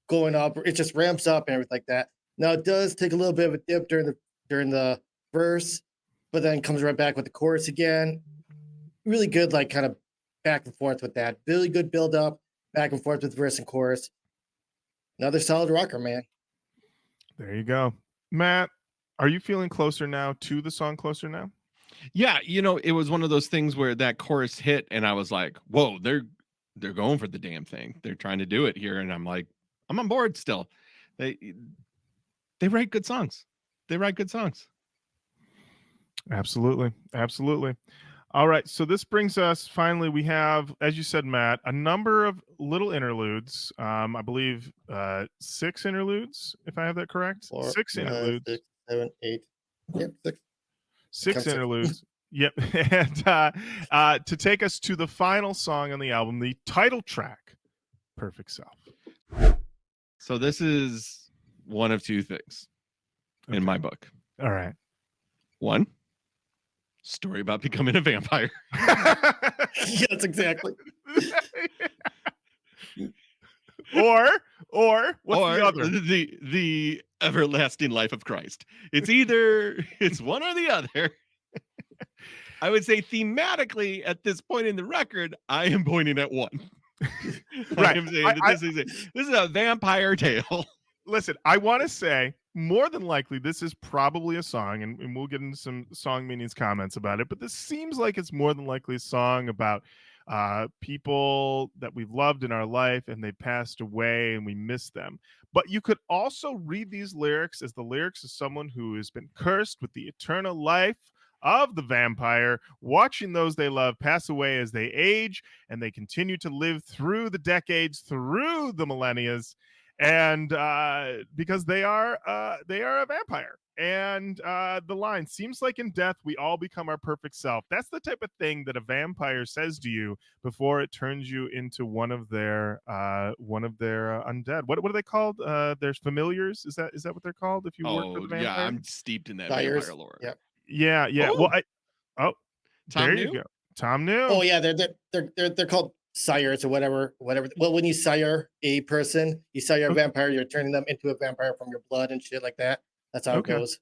going up. It just ramps up and everything like that. Now it does take a little bit of a dip during the verse, but then comes right back with the chorus again. Really good, like kind of back and forth with that. Really good build up, back and forth with verse and chorus. Another solid rocker, man. There you go. Matt, are you feeling closer now to the song Closer Now? Yeah, it was one of those things where that chorus hit and I was like, whoa, they're going for the damn thing. They're trying to do it here. And I'm like, I'm on board still. They write good songs. They write good songs. Absolutely. Absolutely. All right. So this brings us, finally, we have, as you said, Matt, a number of little interludes. I believe 6 interludes, if I have that correct. 6 interludes. 6, 7, 8. Yep, 6. 6 interludes. Yep. And to take us to the final song on the album, the title track, Perfect Self. So this is one of two things in my book. All right. One, story about becoming a vampire. Yes, exactly. or what's Or the other? the everlasting life of Christ. It's one or the other. I would say thematically at this point in the record, I am pointing at one. Right. I am saying that this is a vampire tale. Listen, I want to say more than likely this is probably a song, and we'll get into some song meanings comments about it, but this seems like it's more than likely a song about people that we've loved in our life and they passed away and we miss them. But you could also read these lyrics as the lyrics of someone who has been cursed with the eternal life of the vampire, watching those they love pass away as they age and they continue to live through the decades, through the millennia, and because they are a vampire. And the line seems like in death we all become our perfect self. That's the type of thing that a vampire says to you before it turns you into one of their undead. What are they called? There's familiars. Is that what they're called? If you work for the vampire? Yeah, I'm steeped in that Sires. vampire lore. Yep. Yeah. Oh. Well, Tom there knew? you go. Tom knew. Oh yeah, they're called sires or whatever. Well, when you sire a person, you sire a vampire, you're turning them into a vampire from your blood and shit like that. That's how it goes.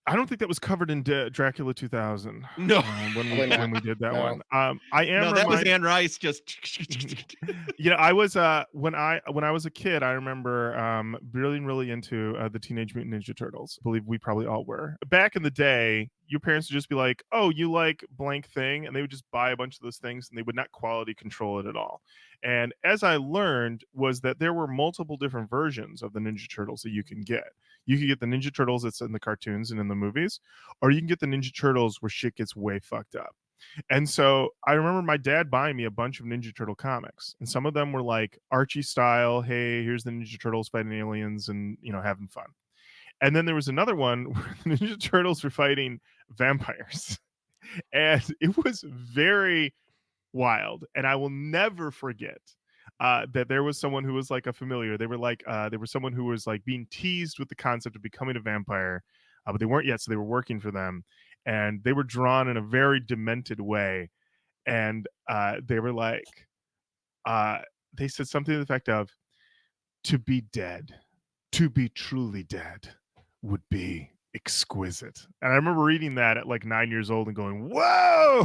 I don't think that was covered in Dracula 2000. No. When we did that No. one. I am. No, that was Anne Rice just I was when I was a kid, I remember really into the Teenage Mutant Ninja Turtles. I believe we probably all were. Back in the day, your parents would just be like, "Oh, you like blank thing," and they would just buy a bunch of those things, and they would not quality control it at all. And as I learned was that there were multiple different versions of the Ninja Turtles that you can get. You can get the Ninja Turtles that's in the cartoons and in the movies, or you can get the Ninja Turtles where shit gets way fucked up. And so I remember my dad buying me a bunch of Ninja Turtle comics, and some of them were like Archie style. Hey, here's the Ninja Turtles fighting aliens and, having fun. And then there was another one where the Ninja Turtles were fighting vampires. And it was very wild. And I will never forget that there was someone who was like a familiar. They were like, there was someone who was like being teased with the concept of becoming a vampire, but they weren't yet. So they were working for them. And they were drawn in a very demented way. And they were like, they said something to the effect of, to be dead, to be truly dead would be exquisite. And I remember reading that at like 9 years old and going, whoa,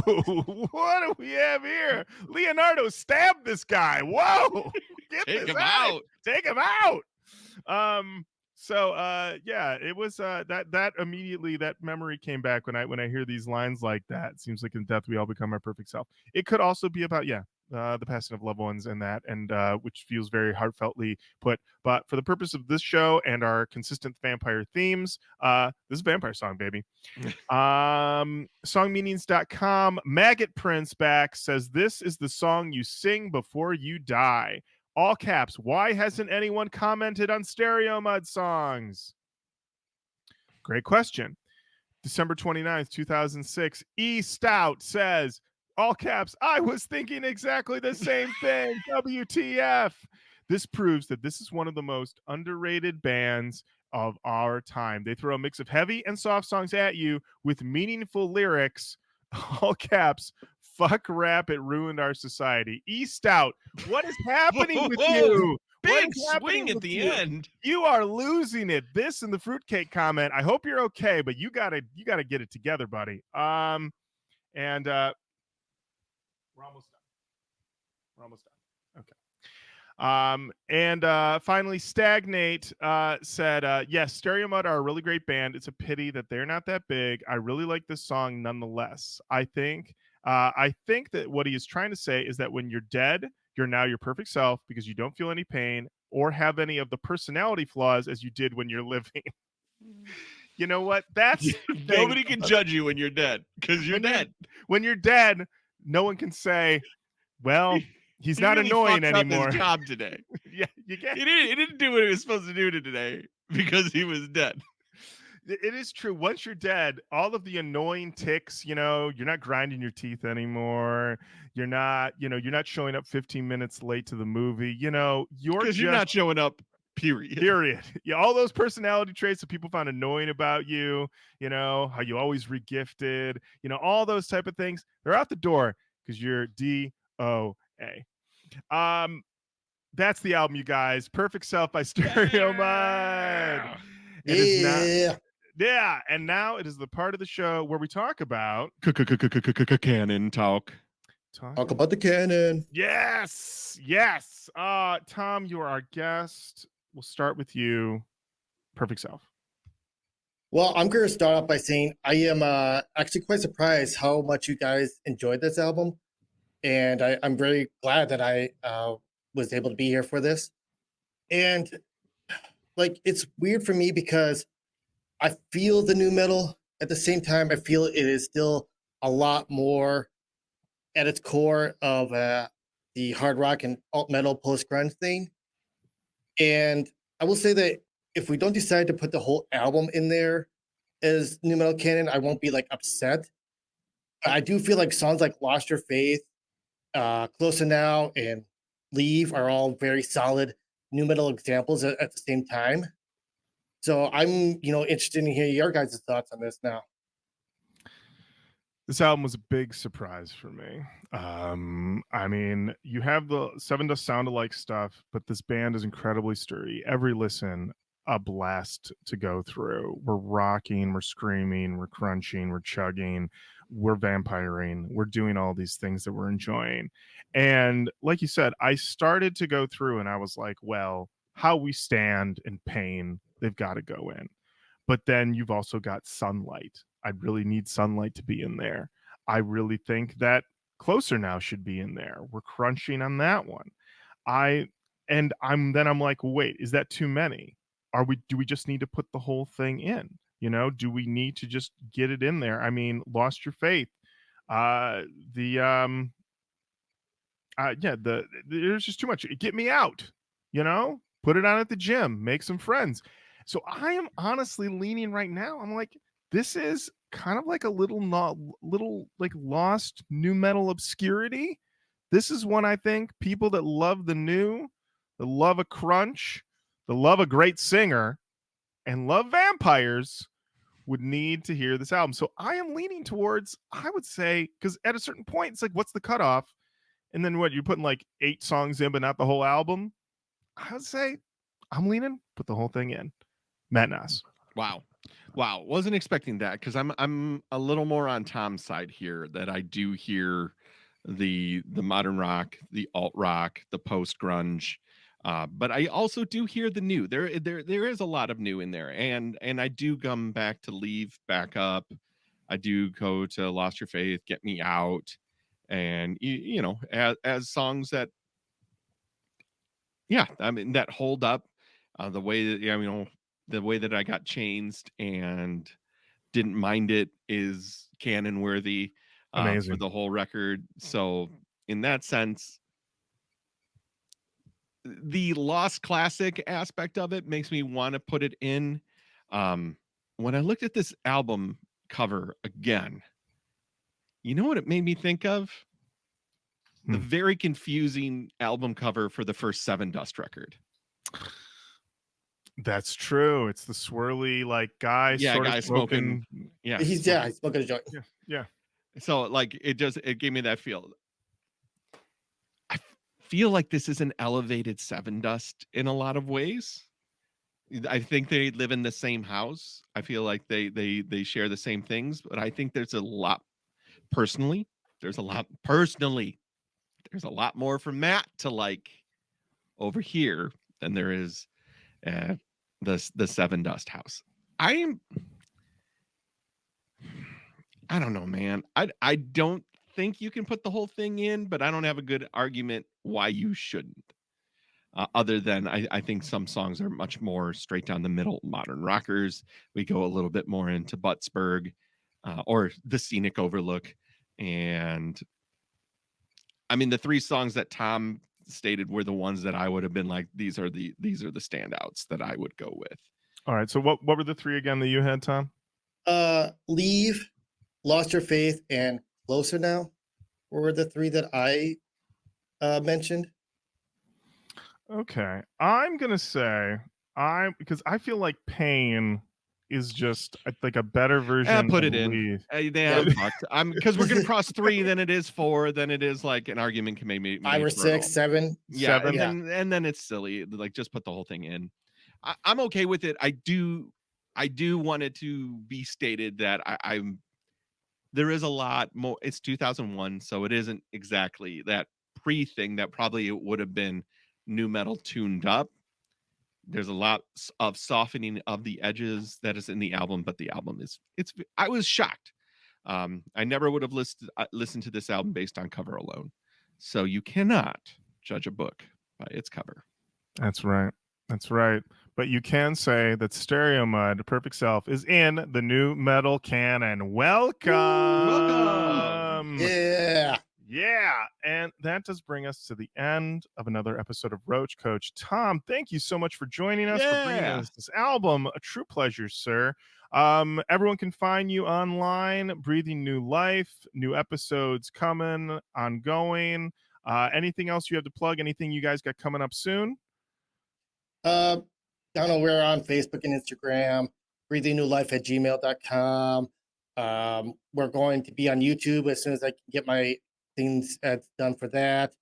what do we have here? Leonardo stabbed this guy. Whoa, Take him out. Take him out. So yeah, it was that immediately, that memory came back when I hear these lines like that. It seems like in death we all become our perfect self. It could also be about the passing of loved ones and that, and which feels very heartfeltly put. But for the purpose of this show and our consistent vampire themes, this is a vampire song, baby. Songmeanings.com. Maggot Prince back says, this is the song you sing before you die. All caps. Why hasn't anyone commented on Stereomud songs? Great question. December 29th, 2006. E Stout says, all caps, I was thinking exactly the same thing. WTF. This proves that this is one of the most underrated bands of our time. They throw a mix of heavy and soft songs at you with meaningful lyrics. All caps. Fuck rap, it ruined our society. E Stout, what is happening with you? Big swing at the end. You are losing it. This and the fruitcake comment. I hope you're okay, but you gotta get it together, buddy. And we're almost done. Okay. And finally, Stagnate said, yes, Stereomud are a really great band. It's a pity that they're not that big. I really like this song nonetheless. I think that what he is trying to say is that when you're dead, you're now your perfect self because you don't feel any pain or have any of the personality flaws as you did when you're living. You know what? That's nobody can judge you when you're dead because you're dead. When you're dead, no one can say, well, he's not really annoying fucked up anymore. his job today. Yeah, you get. He didn't do what he was supposed to do today because he was dead. It is true. Once you're dead, all of the annoying tics, you're not grinding your teeth anymore. You're not showing up 15 minutes late to the movie. You're not showing up. Period. Yeah, all those personality traits that people found annoying about you, how you always regifted, all those type of things, they're out the door because you're DOA. That's the album, you guys. Perfect Self by Stereomud. Yeah, and now it is the part of the show where we talk about Canon Talk. Talk about the canon. Yes. Tom, you are our guest. We'll start with you. Perfect Self. Well, I'm going to start off by saying I am actually quite surprised how much you guys enjoyed this album. And I'm very glad that I was able to be here for this. And it's weird for me because I feel the nu metal. At the same time, I feel it is still a lot more at its core of the hard rock and alt metal post grunge thing. And I will say that if we don't decide to put the whole album in there as Nu-Metal Canon, I won't be upset. I do feel like songs like Lost Your Faith, Closer Now, and Leave are all very solid nu-metal examples at the same time. So I'm, interested in hearing your guys' thoughts on this now. This album was a big surprise for me. I mean, you have the Seven Dust Sound Alike stuff, but this band is incredibly sturdy. Every listen, a blast to go through. We're rocking, we're screaming, we're crunching, we're chugging, we're vampiring, we're doing all these things that we're enjoying. And like you said, I started to go through and I was like, well, How We Stand and Pain, they've got to go in. But then you've also got Sunlight. I really need Sunlight to be in there. I really think that Closer Now should be in there. We're crunching on that one. I'm like, wait, is that too many? Do we just need to put the whole thing in? Do we need to just get it in there? I mean, Lost Your Faith. There's just too much. Get me out, put it on at the gym, make some friends. So I am honestly leaning right now. I'm like, this is kind of like a little like lost nu metal obscurity. This is one I think people that love the new, that love a crunch, that love a great singer, and love vampires would need to hear this album. So I am leaning towards, I would say, because at a certain point, it's like, what's the cutoff? And then what, you're putting like 8 songs in, but not the whole album? I would say I'm leaning, put the whole thing in. Matt Nass. Wow. Wasn't expecting that, because I'm a little more on Tom's side here, that I do hear the modern rock, the alt rock, the post grunge. But I also do hear the new. There is a lot of new in there, and I do come back to Leave, Back Up. I do go to Lost Your Faith, Get Me Out, and as songs that, that hold up. The way that the way that I Got Changed and Didn't Mind It is canon worthy for Amazing. the whole record. So in that sense, the lost classic aspect of it makes me want to put it in. When I looked at this album cover again, you know what it made me think of? The very confusing album cover for the first Seven Dust record. That's true. It's the swirly like guy, guy smoking. Yeah, he's smoking a joint. Yeah. So like it gave me that feel. I feel like this is an elevated Seven Dust in a lot of ways. I think they live in the same house. I feel like they share the same things, but I think there's a lot There's a lot more from Matt to like over here than there is the Seven Dust house. I don't know, man. I don't think you can put the whole thing in, but I don't have a good argument why you shouldn't. Other than I think some songs are much more straight down the middle, modern rockers. We go a little bit more into Buttsburg or The Scenic Overlook. And I mean, the 3 songs that Tom stated were the ones that I would have been like, these are the standouts that I would go with. All right. So what were the 3 again that you had, Tom? Leave, Lost Your Faith, and Closer Now were the 3 that I mentioned. Okay. I'm going to say because I feel like Pain is just like a better version. Put it of in. Leave. I'm fucked. Because we're going to cross 3, then it is 4, then it is like an argument can maybe 5 or 6, 7. Yeah, 7. And then it's silly. Like just put the whole thing in. I'm okay with it. I do want it to be stated that there is a lot more. It's 2001, so it isn't exactly that pre-thing that probably it would have been nu metal tuned up. There's a lot of softening of the edges that is in the album, but the album I was shocked. I never would have listened to this album based on cover alone. So you cannot judge a book by its cover. That's right. But you can say that Stereomud, Perfect Self, is in the Nu-Metal Canon. Welcome. Yeah. And that does bring us to the end of another episode of Roach Koach. Tom, thank you so much for joining us, for bringing us this album. A true pleasure, sir. Everyone can find you online, breathing new life, new episodes coming, ongoing. Anything else you have to plug? Anything you guys got coming up soon? I don't know. We're on Facebook and Instagram, breathingnewlife@gmail.com. We're going to be on YouTube as soon as I can get my things done for that.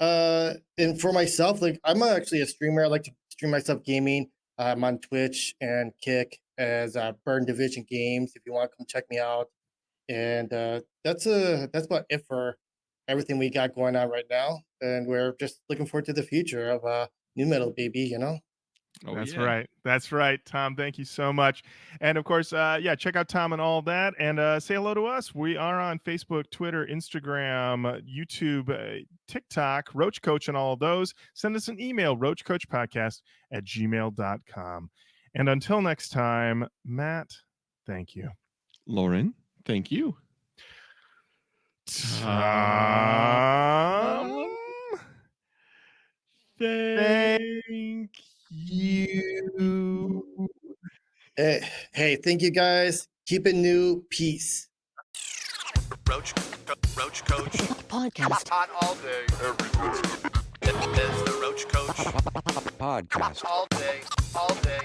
And for myself, like I'm actually a streamer. I like to stream myself gaming. I'm on Twitch and Kick as Burn Division Games. If you want to come check me out. And that's about it for everything we got going on right now. And we're just looking forward to the future of nu metal, baby. Oh, That's yeah. right. That's right, Tom. Thank you so much. And of course, check out Tom and all that, and say hello to us. We are on Facebook, Twitter, Instagram, YouTube, TikTok, Roach Koach, and all of those. Send us an email, roachkoachpodcast@gmail.com. And until next time, Matt, thank you. Lorin, thank you. Tom. Thank you. Hey, thank you guys. Keep it new. Peace. Roach Koach Podcast. hot all day, every day. It is the Roach Koach Podcast. all day, all day.